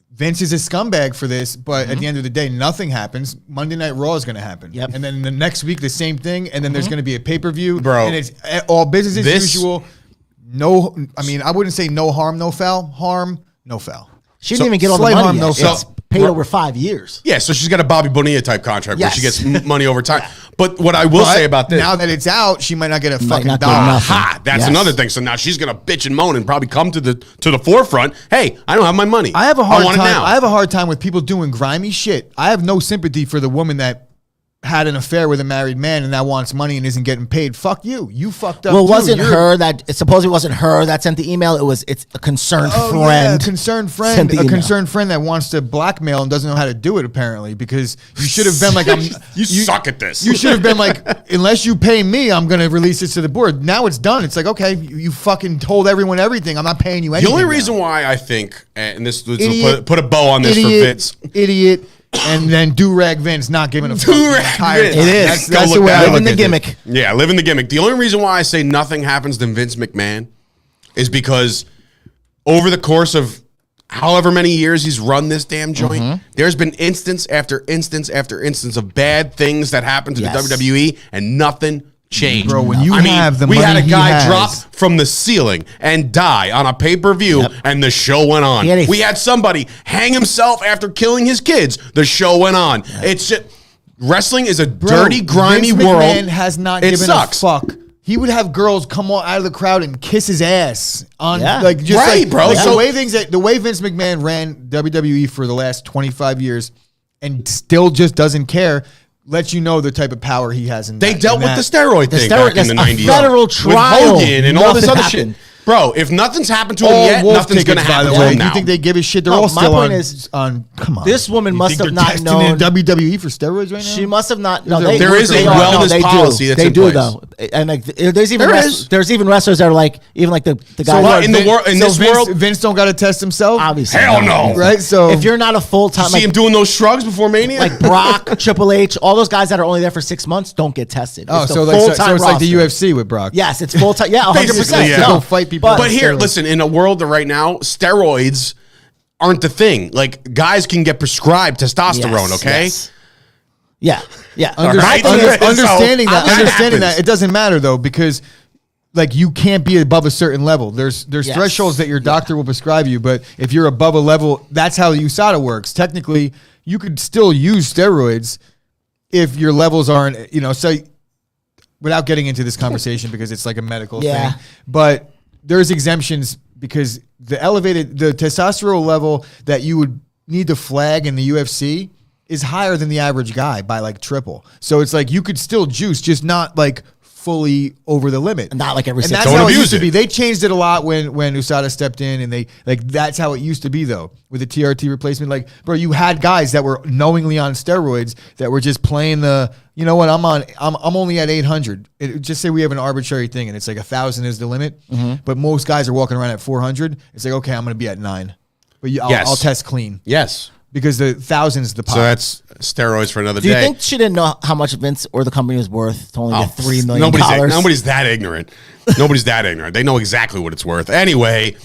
Vince is a scumbag for this, but at the end of the day, nothing happens. Monday Night Raw is going to happen. Yep. And then the next week, the same thing. And then there's going to be a pay-per-view. Bro. And it's all business as usual. I wouldn't say no harm, no foul. Harm, no foul. She didn't even get all the money harm, yet. no foul. It's paid over 5 years. Yeah, so she's got a Bobby Bonilla type contract where she gets money over time. But what I will say about this, now that it's out, she might not get a fucking not dollar. Aha, that's another thing. So now she's gonna bitch and moan and probably come to the forefront. Hey, I don't have my money. I have a hard time. Now. I have a hard time with people doing grimy shit. I have no sympathy for the woman that had an affair with a married man and now wants money and isn't getting paid. Fuck you. You fucked up. Well, it wasn't her that. It supposedly wasn't her that sent the email. It's a concerned friend. Yeah, a concerned friend. A concerned friend that wants to blackmail and doesn't know how to do it. Apparently, because you should have been like, you suck at this. You should have been like, unless you pay me, I'm going to release this to the board. Now it's done. It's like, okay, you fucking told everyone everything. I'm not paying you anything. The only reason why I think, and this put a bow on this for Vince, idiot. And then do-rag Vince not giving a fuck. Do-rag Vince. It is. That's the way I live in the gimmick. Yeah, live in the gimmick. The only reason why I say nothing happens to Vince McMahon is because over the course of however many years he's run this damn joint, there's been instance after instance after instance of bad things that happened to the WWE, and nothing changed. Bro, when have the money, we had a guy drop from the ceiling and die on a pay-per-view, and the show went on. We had somebody hang himself after killing his kids. The show went on. It's just, wrestling is a dirty, grimy Vince world. McMahon has not given a fuck. He would have girls come out of the crowd and kiss his ass on bro. So the way Vince McMahon ran WWE for the last 25 years and still just doesn't care. Let you know the type of power he has in They dealt with the steroid thing back in the 90s. Federal trial. With Hogan and all this other shit. Bro, if nothing's happened to him All yet, Wolf nothing's going to tickets, by happen the to way. him Do you now. think they give a shit? They're No, all my still point on. is, Come on. this woman You must think have they're not testing known. in WWE for steroids right now? She must have not. No, There is a they are. wellness They do. policy that's they in do place. though, and like there's even There is. there's even wrestlers that are like even like the guy. what, in the world, in this Vince, world, Vince don't got to test himself. Obviously, hell no. Right. So If you're not a full time, You see him like, doing those shrugs before Mania? like Brock, Triple H, all those guys that are only there for 6 months don't get tested. oh, It's the so like full-time it's like the roster. UFC with Brock. Yes, it's full time. Yeah, 100%. Basically, yeah. No, Go fight people. But here, steroids. listen, in a world that right now, steroids aren't the thing. Like, guys can get prescribed testosterone, Yes, okay? yes. Yeah, yeah. Under- Right? under- So, understanding that, that understanding happens. that, it doesn't matter though because like you can't be above a certain level. There's Yes. thresholds that your doctor will prescribe you, but if you're above a level, that's how USADA works. Technically, you could still use steroids if your levels aren't, so without getting into this conversation because it's like a medical Yeah. thing, but there's exemptions because the testosterone level that you would need to flag in the UFC is higher than the average guy by like triple. So it's like you could still juice, just not like fully over the limit. Not like every And 6 that's Don't how it abuse used to it. be. They changed it a lot when USADA stepped in, and they like that's how it used to be though with the TRT replacement. Like, bro, you had guys that were knowingly on steroids that were just playing the. You know what? I'm only at 800. Just say we have an arbitrary thing, and it's like 1,000 is the limit. But most guys are walking around at 400. It's like okay, I'm going to be at 9, but Yes. I'll test clean Yes. because the 1,000 is the pop. So that's steroids for another Do you day. think she didn't know how much Vince or the company was worth to only Oh, get $3 million? Nobody's that ignorant. Nobody's that ignorant. They know exactly what it's worth. Anyway,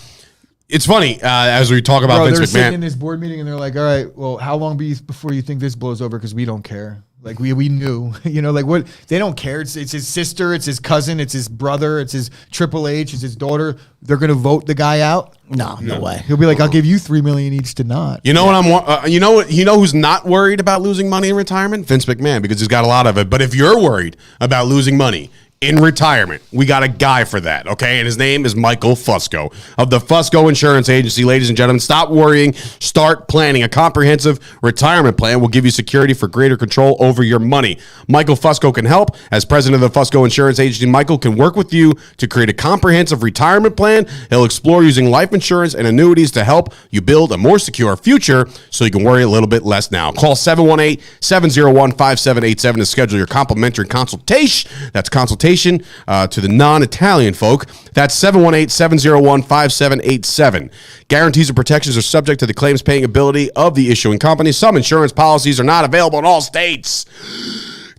it's funny as we talk about Bro, they're Vince sitting in McMahon. this board meeting and they're like, all right, well, how long before you think this blows over? Because we don't care. Like we knew, like what they don't care. It's his sister, it's his cousin, it's his brother, it's his Triple H, it's his daughter. They're gonna vote the guy out. No way. He'll be like, I'll give you $3 million each to not. You know what you know who's not worried about losing money in retirement? Vince McMahon, because he's got a lot of it. But if you're worried about losing money in retirement, we got a guy for that, okay? And his name is Michael Fusco of the Fusco Insurance Agency. Ladies and gentlemen, stop worrying. Start planning. A comprehensive retirement plan will give you security for greater control over your money. Michael Fusco can help. As president of the Fusco Insurance Agency, Michael can work with you to create a comprehensive retirement plan. He'll explore using life insurance and annuities to help you build a more secure future so you can worry a little bit less now. Call 718-701-5787 to schedule your complimentary consultation. That's consultation to the non-Italian folk. That's 718-701-5787. Guarantees and protections are subject to the claims paying ability of the issuing company. Some insurance policies are not available in all states.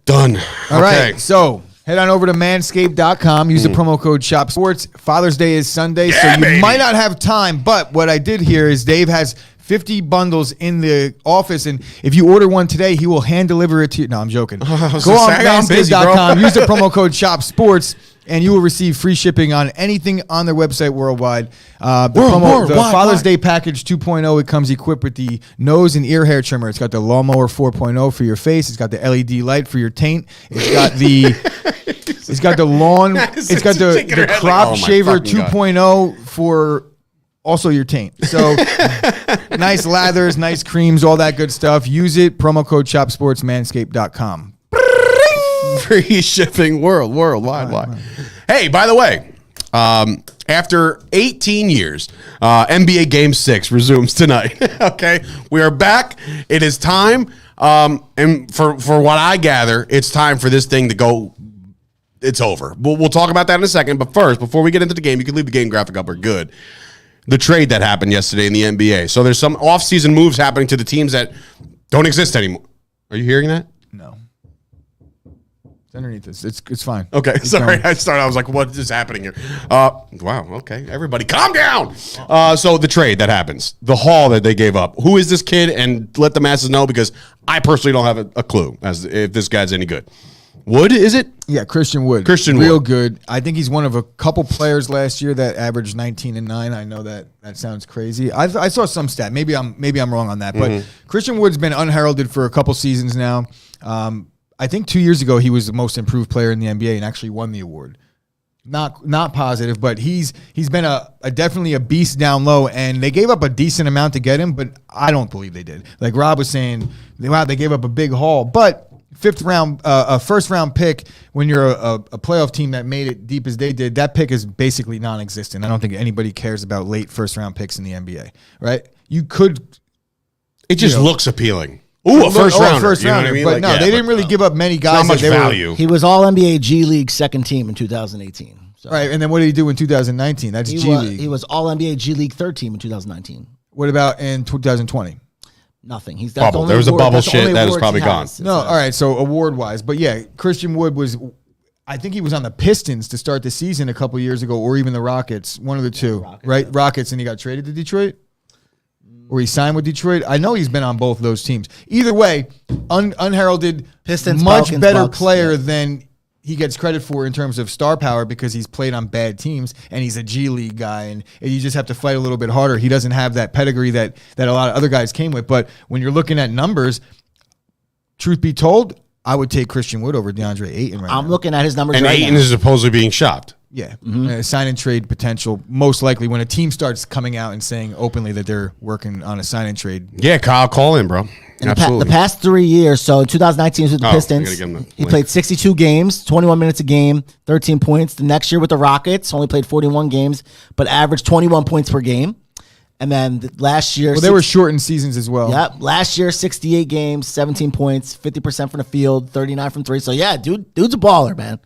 Done. All right, so head on over to manscaped.com. Use the promo code SHOPSPORTS. Father's Day is Sunday, so you baby. might not have time. But what I did hear is Dave has 50 bundles in the office, and if you order one today, he will hand deliver it to you. No, I'm joking. Go on I'm busy, bro. manscaped.com. Use the promo code SHOPSPORTS, and you will receive free shipping on anything on their website worldwide. The Father's Day Package 2.0, it comes equipped with the nose and ear hair trimmer. It's got the Lawnmower 4.0 for your face. It's got the LED light for your taint. It's got the it's got the lawn. It's got the crop Oh my shaver fucking God. 2.0 for also your taint. So nice lathers, nice creams, all that good stuff. Use it. Promo code SHOPSPORTS, manscaped.com. Free shipping worldwide. Hey, by the way, after 18 years, NBA Game 6 resumes tonight. Okay, we are back. It is time, and for what I gather, it's time for this thing to go. It's over. We'll talk about that in a second. But first, before we get into the game, you can leave the game graphic up. We're good. The trade that happened yesterday in the NBA. So there's some offseason moves happening to the teams that don't exist anymore. Are you hearing that? No. It's underneath this. It's fine. Okay, Keep sorry. going. I started. I was like, "What is happening here?" Wow. Okay, everybody, calm down. So the trade that happens, the haul that they gave up. Who is this kid? And let the masses know because I personally don't have a clue as if this guy's any good. Wood, is it? Yeah, Christian Wood. Real good. I think he's one of a couple players last year that averaged 19 and 9. I know that sounds crazy. I saw some stat. Maybe I'm wrong on that. But Christian Wood's been unheralded for a couple seasons now. I think 2 years ago he was the most improved player in the NBA and actually won the award. Not positive, but he's been a definitely a beast down low, and they gave up a decent amount to get him, but I don't believe they did. Like Rob was saying, wow, they gave up a big haul, but a first round pick when you're a playoff team that made it deep as they did, that pick is basically non-existent. I don't think anybody cares about late first round picks in the NBA, right? You could. It just looks appealing. Ooh, a first rounder. You know what I mean? But no, they didn't really give up many guys. Not much value. He was all NBA G League second team in 2018. So. Right, and then what did he do in 2019? That's G League. He was all NBA G League third team in 2019. What about in 2020? Nothing. He's bubble. There was a bubble shit that is probably gone. No, all right. So award wise, but yeah, Christian Wood was. I think he was on the Pistons to start the season a couple years ago, or even the Rockets, one of the two, right? Rockets, and he got traded to Detroit, or he signed with Detroit. I know he's been on both those teams. Either way, unheralded, Pistons, much Falcons, better Bucks, player than he gets credit for in terms of star power because he's played on bad teams and he's a G League guy and you just have to fight a little bit harder. He doesn't have that pedigree that a lot of other guys came with. But when you're looking at numbers, truth be told, I would take Christian Wood over DeAndre Ayton right now. I'm looking at his numbers and right Ayton now. is supposedly being shopped. Yeah. Sign and trade potential, most likely when a team starts coming out and saying openly that they're working on a sign and trade. Yeah, Kyle, call in, bro. Absolutely. The past 3 years, so in 2019 he was with the Pistons. He played 62 games, 21 minutes a game, 13 points. The next year with the Rockets, only played 41 games, but averaged 21 points per game. And then last year... Well, they were shortened seasons as well. Yep. Last year, 68 games, 17 points, 50% from the field, 39 from three. So, yeah, dude's a baller, man.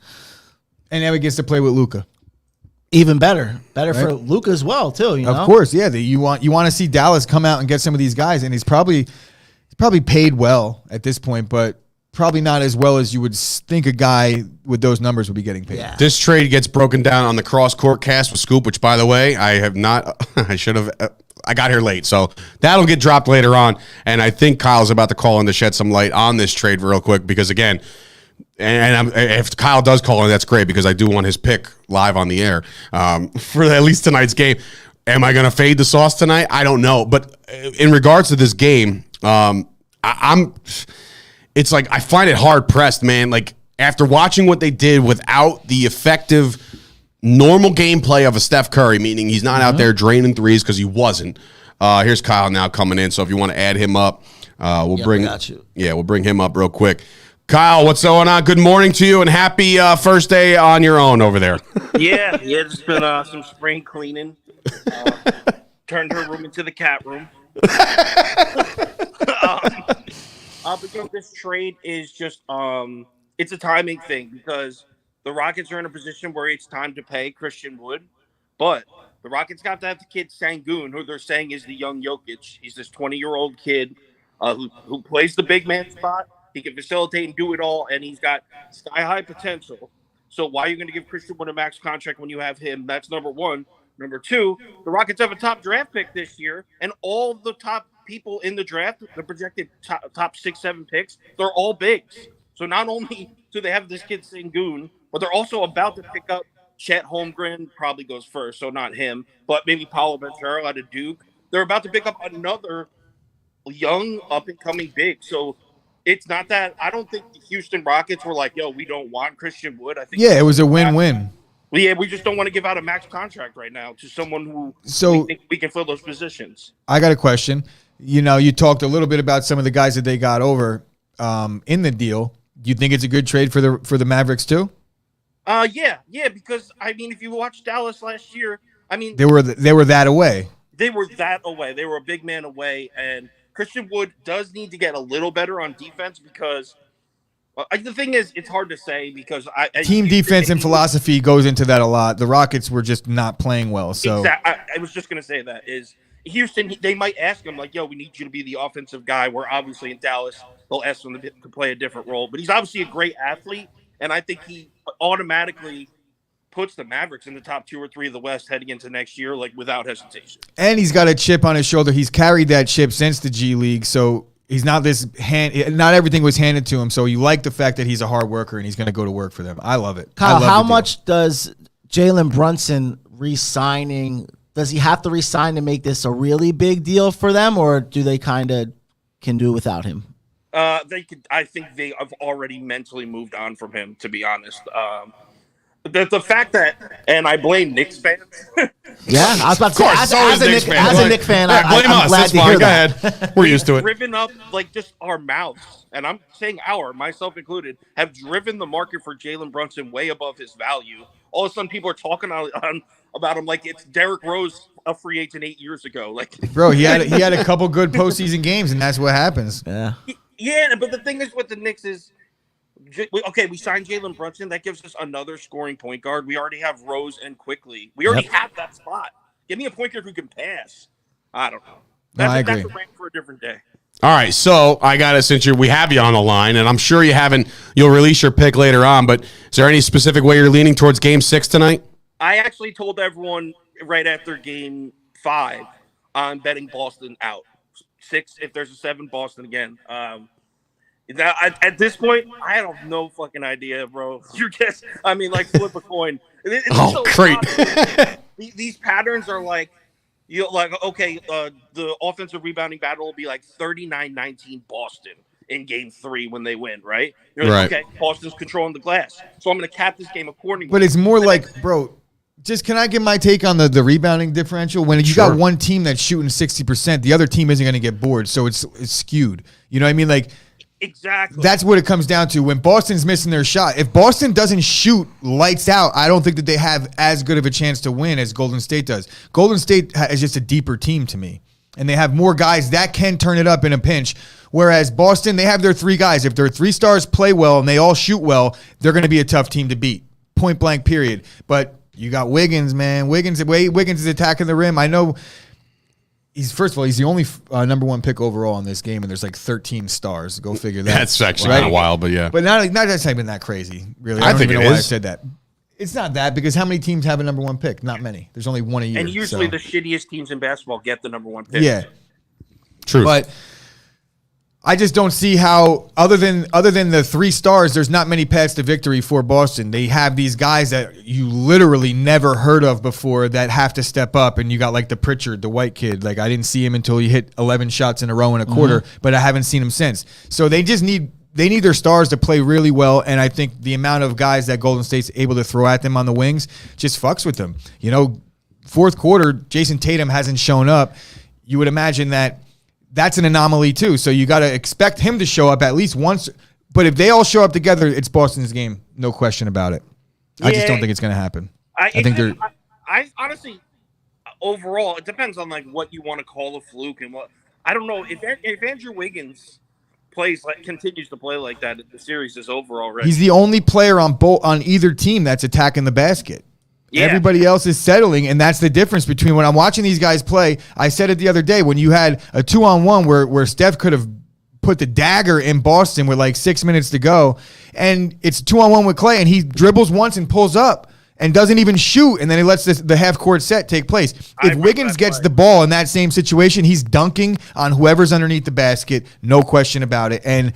And now he gets to play with Luka. Even better. Better for Luka as well, too. You know? Of course, yeah. You want to see Dallas come out and get some of these guys, and he's probably paid well at this point, but probably not as well as you would think a guy with those numbers would be getting paid. Yeah. This trade gets broken down on the cross court cast with Scoop, which, by the way, I have not. I should have. I got here late, so that'll get dropped later on. And I think Kyle's about to call in to shed some light on this trade real quick because, again, if Kyle does call in, that's great because I do want his pick live on the air for at least tonight's game. Am I going to fade the sauce tonight? I don't know. But in regards to this game, it's like I find it hard pressed, man. Like after watching what they did without the effective normal gameplay of a Steph Curry, meaning he's not out there draining threes because he wasn't. Here's Kyle now coming in. So if you want to add him up, we'll bring him up real quick. Kyle, what's going on? Good morning to you and happy first day on your own over there. Yeah, there's been some spring cleaning. Turned her room into the cat room. But this trade is just it's a timing thing because the Rockets are in a position where it's time to pay Christian Wood, but the Rockets got to have the kid Sengun, who they're saying is the young Jokic. He's this 20-year-old kid who plays the big man spot. He can facilitate and do it all, and he's got sky-high potential. So why are you going to give Christian Wood a max contract when you have him? That's number one. Number two, the Rockets have a top draft pick this year, and all the top people in the draft, the projected top 6-7 picks, they're all bigs. So not only do they have this kid Sengun, but they're also about to pick up Chet Holmgren, probably goes first, so not him, but maybe Paolo Banchero out of Duke. They're about to pick up another young up-and-coming big. So it's not that – I don't think the Houston Rockets were like, yo, we don't want Christian Wood. I think it was a win-win. Yeah, we just don't want to give out a max contract right now to someone who we think we can fill those positions. I got a question. You know, you talked a little bit about some of the guys that they got over in the deal. Do you think it's a good trade for the Mavericks too? Yeah, because I mean, if you watched Dallas last year, I mean, they were that away. They were that away. They were a big man away, and Christian Wood does need to get a little better on defense because the thing is, it's hard to say because team defense and philosophy goes into that a lot. The Rockets were just not playing well. So I was just gonna say that is Houston. They might ask him like, "Yo, we need you to be the offensive guy." Where obviously in Dallas they'll ask him to play a different role, but he's obviously a great athlete, and I think he automatically puts the Mavericks in the top 2 or 3 of the West heading into next year, like without hesitation. And he's got a chip on his shoulder. He's carried that chip since the G League, so he's not not everything was handed to him. So you like the fact that he's a hard worker and he's going to go to work for them. I love it. Kyle, how much does Jalen Brunson re-signing? Does he have to re-sign to make this a really big deal for them, or do they kind of can do without him? They could. I think they have already mentally moved on from him. To be honest, the fact that, and I blame Knicks fans. Yeah, I was about to say, as a Knicks fan, blame I'm us. glad That's to fine. hear Go that. ahead. We're used to it. Driven up like just our mouths, and I'm saying myself included, have driven the market for Jalen Brunson way above his value. All of a sudden, people are talking about him like it's Derrick Rose, a free agent 8 years ago. Like, Bro, he had a couple good postseason games, and that's what happens. Yeah. Yeah, but the thing is with the Knicks is, okay, we signed Jalen Brunson. That gives us another scoring point guard. We already have Rose and Quickly. We already have that spot. Give me a point guard who can pass. I don't know. I agree. That's a rant for a different day. All right, so I got it since we have you on the line, and I'm sure you'll release your pick later on, but is there any specific way you're leaning towards Game 6 tonight? I actually told everyone right after Game 5, I'm betting Boston out. 6, if there's a 7, Boston again. At this point, I have no fucking idea, bro. You just, flip a coin. Great. These patterns are like, the offensive rebounding battle will be like 39-19 Boston in Game 3 when they win, right? You're like, okay, Boston's controlling the glass, so I'm going to cap this game accordingly. But it's more like, bro, can I give my take on the rebounding differential? When you got one team that's shooting 60%, the other team isn't going to get bored, so it's skewed. You know what I mean? Like, exactly. That's what it comes down to. When Boston's missing their shot, if Boston doesn't shoot lights out, I don't think that they have as good of a chance to win as Golden State does. Golden State is just a deeper team to me, and they have more guys that can turn it up in a pinch. Whereas Boston, they have their 3 guys. If their 3 stars play well and they all shoot well, they're going to be a tough team to beat. Point blank, period. But you got Wiggins, man. Wiggins is attacking the rim. I know. He's the only number 1 pick overall in this game, and there's like 13 stars. Go figure that. That's actually kind of wild, but yeah. But not that's not even that crazy, really. I think don't even it know why I is. said that. It's not that, because how many teams have a number 1 pick? Not many. There's only one a year. And usually the shittiest teams in basketball get the number 1 pick. Yeah, true. But I just don't see how, other than the 3 stars, there's not many paths to victory for Boston. They have these guys that you literally never heard of before that have to step up, and you got like the Pritchard, the white kid. Like, I didn't see him until he hit 11 shots in a row in a quarter, but I haven't seen him since. So they need their stars to play really well, and I think the amount of guys that Golden State's able to throw at them on the wings just fucks with them. You know, fourth quarter, Jason Tatum hasn't shown up. You would imagine that's an anomaly too. So you got to expect him to show up at least once. But if they all show up together, it's Boston's game. No question about it. I just don't think it's going to happen. I honestly, overall, it depends on like what you want to call a fluke and what. I don't know if Andrew Wiggins continues to play like that, the series is over already. He's the only player on either team that's attacking the basket. Yeah. Everybody else is settling, and that's the difference between when I'm watching these guys play. I said it the other day, when you had a 2-on-1 where Steph could have put the dagger in Boston with like 6 minutes to go, and it's 2-on-1 with Clay, and he dribbles once and pulls up and doesn't even shoot, and then he lets the half-court set take place. If Wiggins gets the ball in that same situation, he's dunking on whoever's underneath the basket, no question about it. And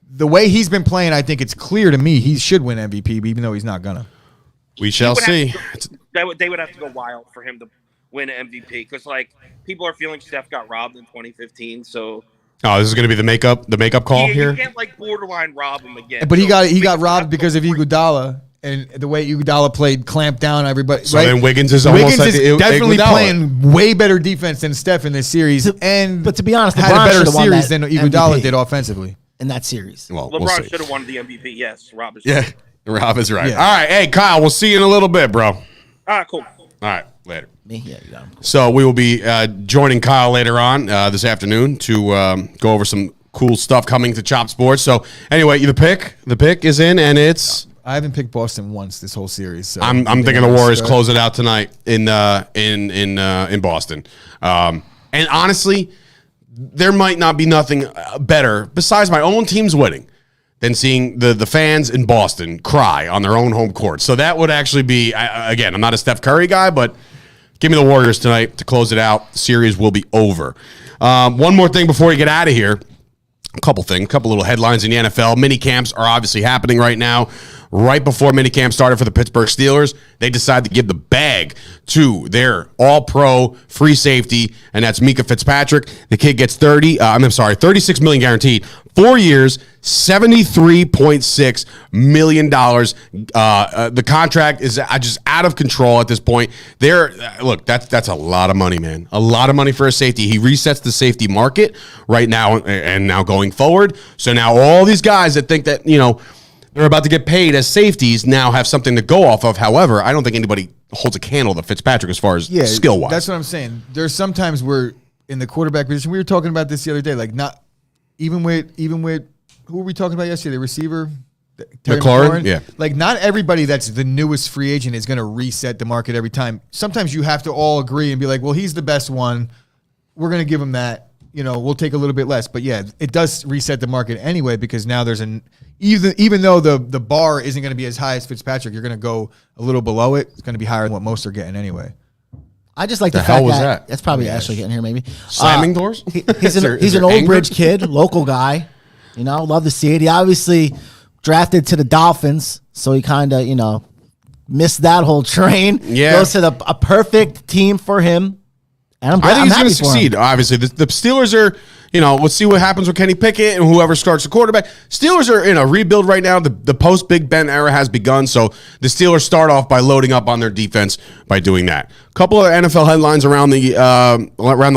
the way he's been playing, I think it's clear to me he should win MVP, even though he's not going to. We shall see. They would have to go wild for him to win MVP, because like people are feeling Steph got robbed in 2015. So this is going to be the makeup call here. You can't like borderline rob him again. But he got robbed because of Iguodala, and the way Iguodala played, clamped down on everybody. So then Wiggins is almost like definitely playing way better defense than Steph in this series, but to be honest, had LeBron a better series than Iguodala MVP did offensively in that series. Well, LeBron should have won the MVP. Yes, Rob is right. Rob is right. Yeah. All right. Hey, Kyle, we'll see you in a little bit, bro. All right, cool. All right, later. Me? Yeah, you got him. So we will be joining Kyle later on this afternoon to go over some cool stuff coming to Chop Sports. So anyway, the pick is in, and it's. I haven't picked Boston once this whole series. So I'm thinking the Warriors close it out tonight in Boston. And honestly, there might not be nothing better besides my own team's winning than seeing the fans in Boston cry on their own home court. So that would actually be, again, I'm not a Steph Curry guy, but give me the Warriors tonight to close it out. The series will be over. One more thing before we get out of here. A couple little headlines in the NFL. Mini camps are obviously happening right now. right before minicamp started for the Pittsburgh Steelers, they decided to give the bag to their all-pro free safety, and that's Mika Fitzpatrick. The kid gets $36 million guaranteed, 4 years, $73.6 million. The contract is just out of control at this point. Look, that's a lot of money, man. A lot of money for a safety. He resets the safety market right now and now going forward. So now all these guys that think that, they're about to get paid as safeties now have something to go off of. However, I don't think anybody holds a candle to Fitzpatrick as far as skill-wise. That's what I'm saying. There's sometimes where in the quarterback position, we were talking about this the other day, like not even with who were we talking about yesterday? The receiver? McLaurin? Yeah. Like, not everybody that's the newest free agent is going to reset the market every time. Sometimes you have to all agree and be like, well, he's the best one. We're going to give him that. We'll take a little bit less. But, yeah, it does reset the market anyway because now there's even though the bar isn't going to be as high as Fitzpatrick, you're going to go a little below it. It's going to be higher than what most are getting anyway. I just like the fact hell was that? That's probably Ashley getting here, maybe. Slamming doors? He's an Old Bridge kid, local guy. Love to see it. He obviously drafted to the Dolphins, so he kind of, missed that whole train. Yeah. Goes to a perfect team for him. And I think he's going to succeed. Obviously, the Steelers are, let's see what happens with Kenny Pickett and whoever starts the quarterback. Steelers are in a rebuild right now. The post-Big Ben era has begun, so the Steelers start off by loading up on their defense by doing that. A couple of NFL headlines around the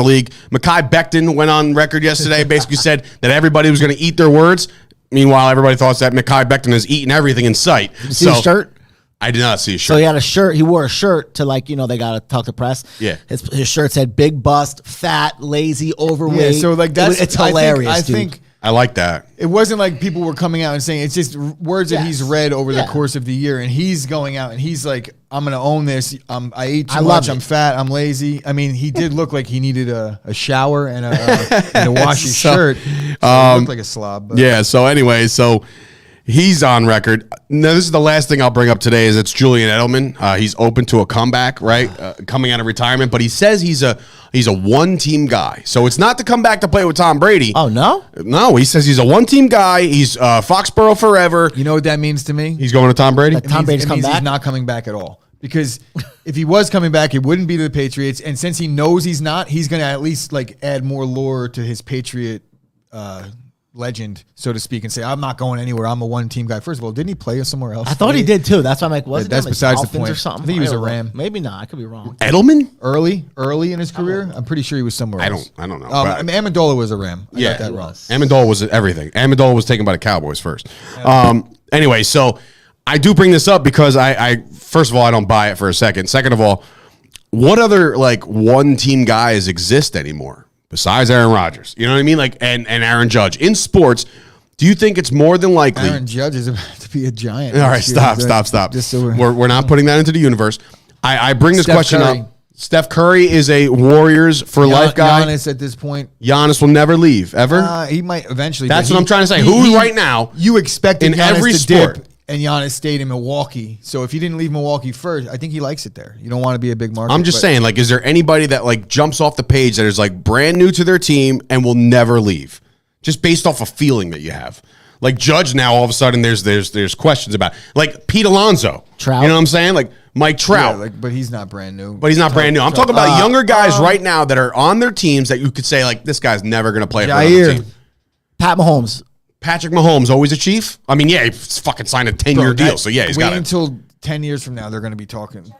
league. Mekhi Becton went on record yesterday, basically said that everybody was going to eat their words. Meanwhile, everybody thought that Mekhi Becton is eating everything in sight. Did you see his shirt? I did not see a shirt. So he had a shirt. He wore a shirt to they got to talk to press. Yeah. His shirt said big bust, fat, lazy, overweight. Yeah, so it's hilarious. I think I like that. It wasn't like people were coming out and saying it's just words that he's read over the course of the year, and he's going out and he's like, "I'm going to own this. I eat too much. I'm fat. I'm lazy." I mean, he did look like he needed a shower and to wash his shirt. So he looked like a slob. But. Yeah. So anyway, he's on record. Now, this is the last thing I'll bring up today is it's Julian Edelman. He's open to a comeback, right? Coming out of retirement, but he says he's a one-team guy. So it's not to come back to play with Tom Brady. Oh, no? No, he says he's a one-team guy. He's Foxborough forever. You know what that means to me? He's going to Tom Brady? Tom Brady's coming back? He's not coming back at all. Because if he was coming back, it wouldn't be to the Patriots. And since he knows he's not, he's going to at least add more lore to his Patriot legend, so to speak, and say, I'm not going anywhere. I'm a one-team guy. First of all, didn't he play somewhere else? I thought he did, too. That's why I'm like, wasn't that's it besides Dolphins the point. or something? I think he was a Ram. Maybe not. I could be wrong. Edelman? Early in his career? I'm pretty sure he was somewhere else. I don't know. Amendola was a Ram. I got that wrong. Amendola was everything. Amendola was taken by the Cowboys first. Anyway, so I do bring this up because I first of all, I don't buy it for a second. Second of all, what other one-team guys exist anymore besides Aaron Rodgers? You know what I mean? And Aaron Judge. In sports, do you think it's more than likely? Aaron Judge is about to be a giant. All right, stop. Just so we're not putting that into the universe. I bring this question Curry. up. Steph Curry is a Warriors for life guy. Giannis at this point. Giannis will never leave, ever? He might eventually. That's what I'm trying to say. Who right now? You expected in Giannis every to sport. dip, and Giannis stayed in Milwaukee. So if he didn't leave Milwaukee first, I think he likes it there. You don't want to be a big market. I'm just saying, is there anybody that jumps off the page that is brand new to their team and will never leave? Just based off a feeling that you have. Judge now, all of a sudden, there's questions about Pete Alonso. Trout. You know what I'm saying? Mike Trout. Yeah, but he's not brand new. But he's not brand new. I'm talking about younger guys right now that are on their teams that you could say, this guy's never going to play for another team. Pat Mahomes. Patrick Mahomes, always a Chief? I mean, yeah, he fucking signed a 10-year deal. So, yeah, he's got it. Wait until 10 years from now, they're going to be talking.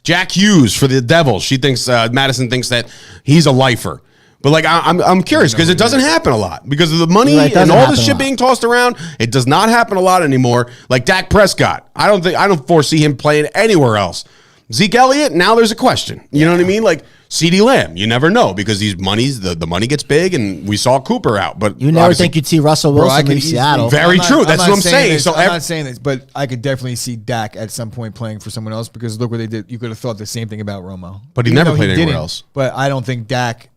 Jack Hughes for the Devils. She thinks, Madison thinks that he's a lifer. But I'm curious because it doesn't happen a lot because of the money and all this shit being tossed around. It does not happen a lot anymore. Dak Prescott, I don't foresee him playing anywhere else. Zeke Elliott, now there's a question. You know what I mean? CeeDee Lamb, you never know because the money gets big, and we saw Cooper out. But you never think you'd see Russell Wilson in Seattle. Very true. That's what I'm saying. So I'm not saying this, but I could definitely see Dak at some point playing for someone else because look what they did. You could have thought the same thing about Romo, but he never played anywhere else. But I don't think Dak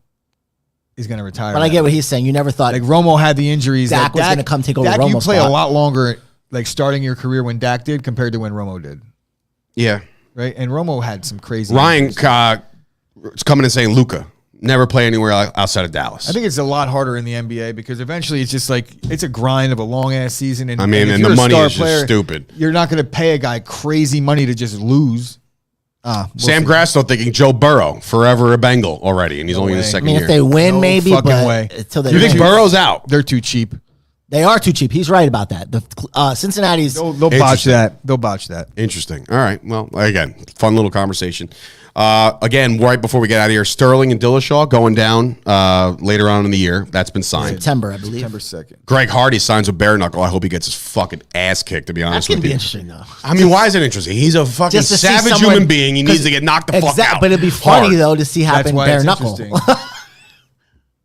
is going to retire. But I get what he's saying. You never thought Romo had the injuries. Dak was going to come take over Romo's you play spot. a lot longer, starting your career when Dak did compared to when Romo did. Yeah. Right? And Romo had some crazy Ryan is coming and saying Luka. never play anywhere outside of Dallas. I think it's a lot harder in the NBA because eventually it's just like it's a grind of a long ass season. And, I mean, and if the you're a money star is just stupid. You're not going to pay a guy crazy money to just lose. Sam Grasso thinking Joe Burrow, forever a Bengal already, and he's only in his second year. If they win, No maybe, fucking but way. until they You think win. Burrow's out? They're too cheap. They are too cheap. He's right about that. The Cincinnati's. They'll botch that. They'll botch that. Interesting. All right. Well, again, fun little conversation. Again, right before we get out of here, Sterling and Dillashaw going down later on in the year. That's been signed. September, I believe. September 2nd. Greg Hardy signs with Bare Knuckle. I hope he gets his fucking ass kicked, to be honest That's going with to be you. interesting, though. I mean, why is it interesting? He's a fucking Just to see savage someone- human being. He needs to get knocked the fuck out. But it'd be funny, Hard. though, to see happen why bare it's knuckle. interesting.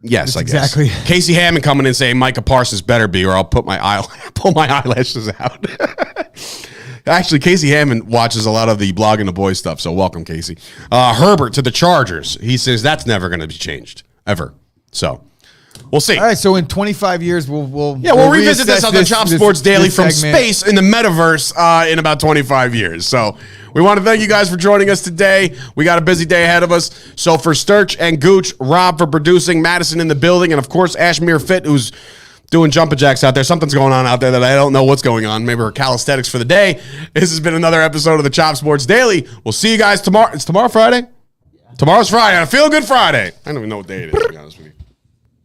Yes, I guess. Exactly. Casey Hammond coming in saying Micah Parsons better be, or I'll pull my eyelashes out. Actually, Casey Hammond watches a lot of the Blogging the Boys stuff, so welcome, Casey. Herbert to the Chargers. He says that's never going to be changed, ever. So, we'll see. All right, so in 25 years, we'll revisit this on the Chop Sports Daily from space in the Metaverse in about 25 years. So we want to thank you guys for joining us today. We got a busy day ahead of us. So for Sturch and Gooch, Rob for producing, Madison in the building, and of course Ashmere Fit, who's doing jumping jacks out there. Something's going on out there that I don't know what's going on. Maybe her calisthenics for the day. This has been another episode of the Chop Sports Daily. We'll see you guys tomorrow. It's tomorrow Friday? Tomorrow's Friday. On a Feel Good Friday. I don't even know what day it is, to be honest with you.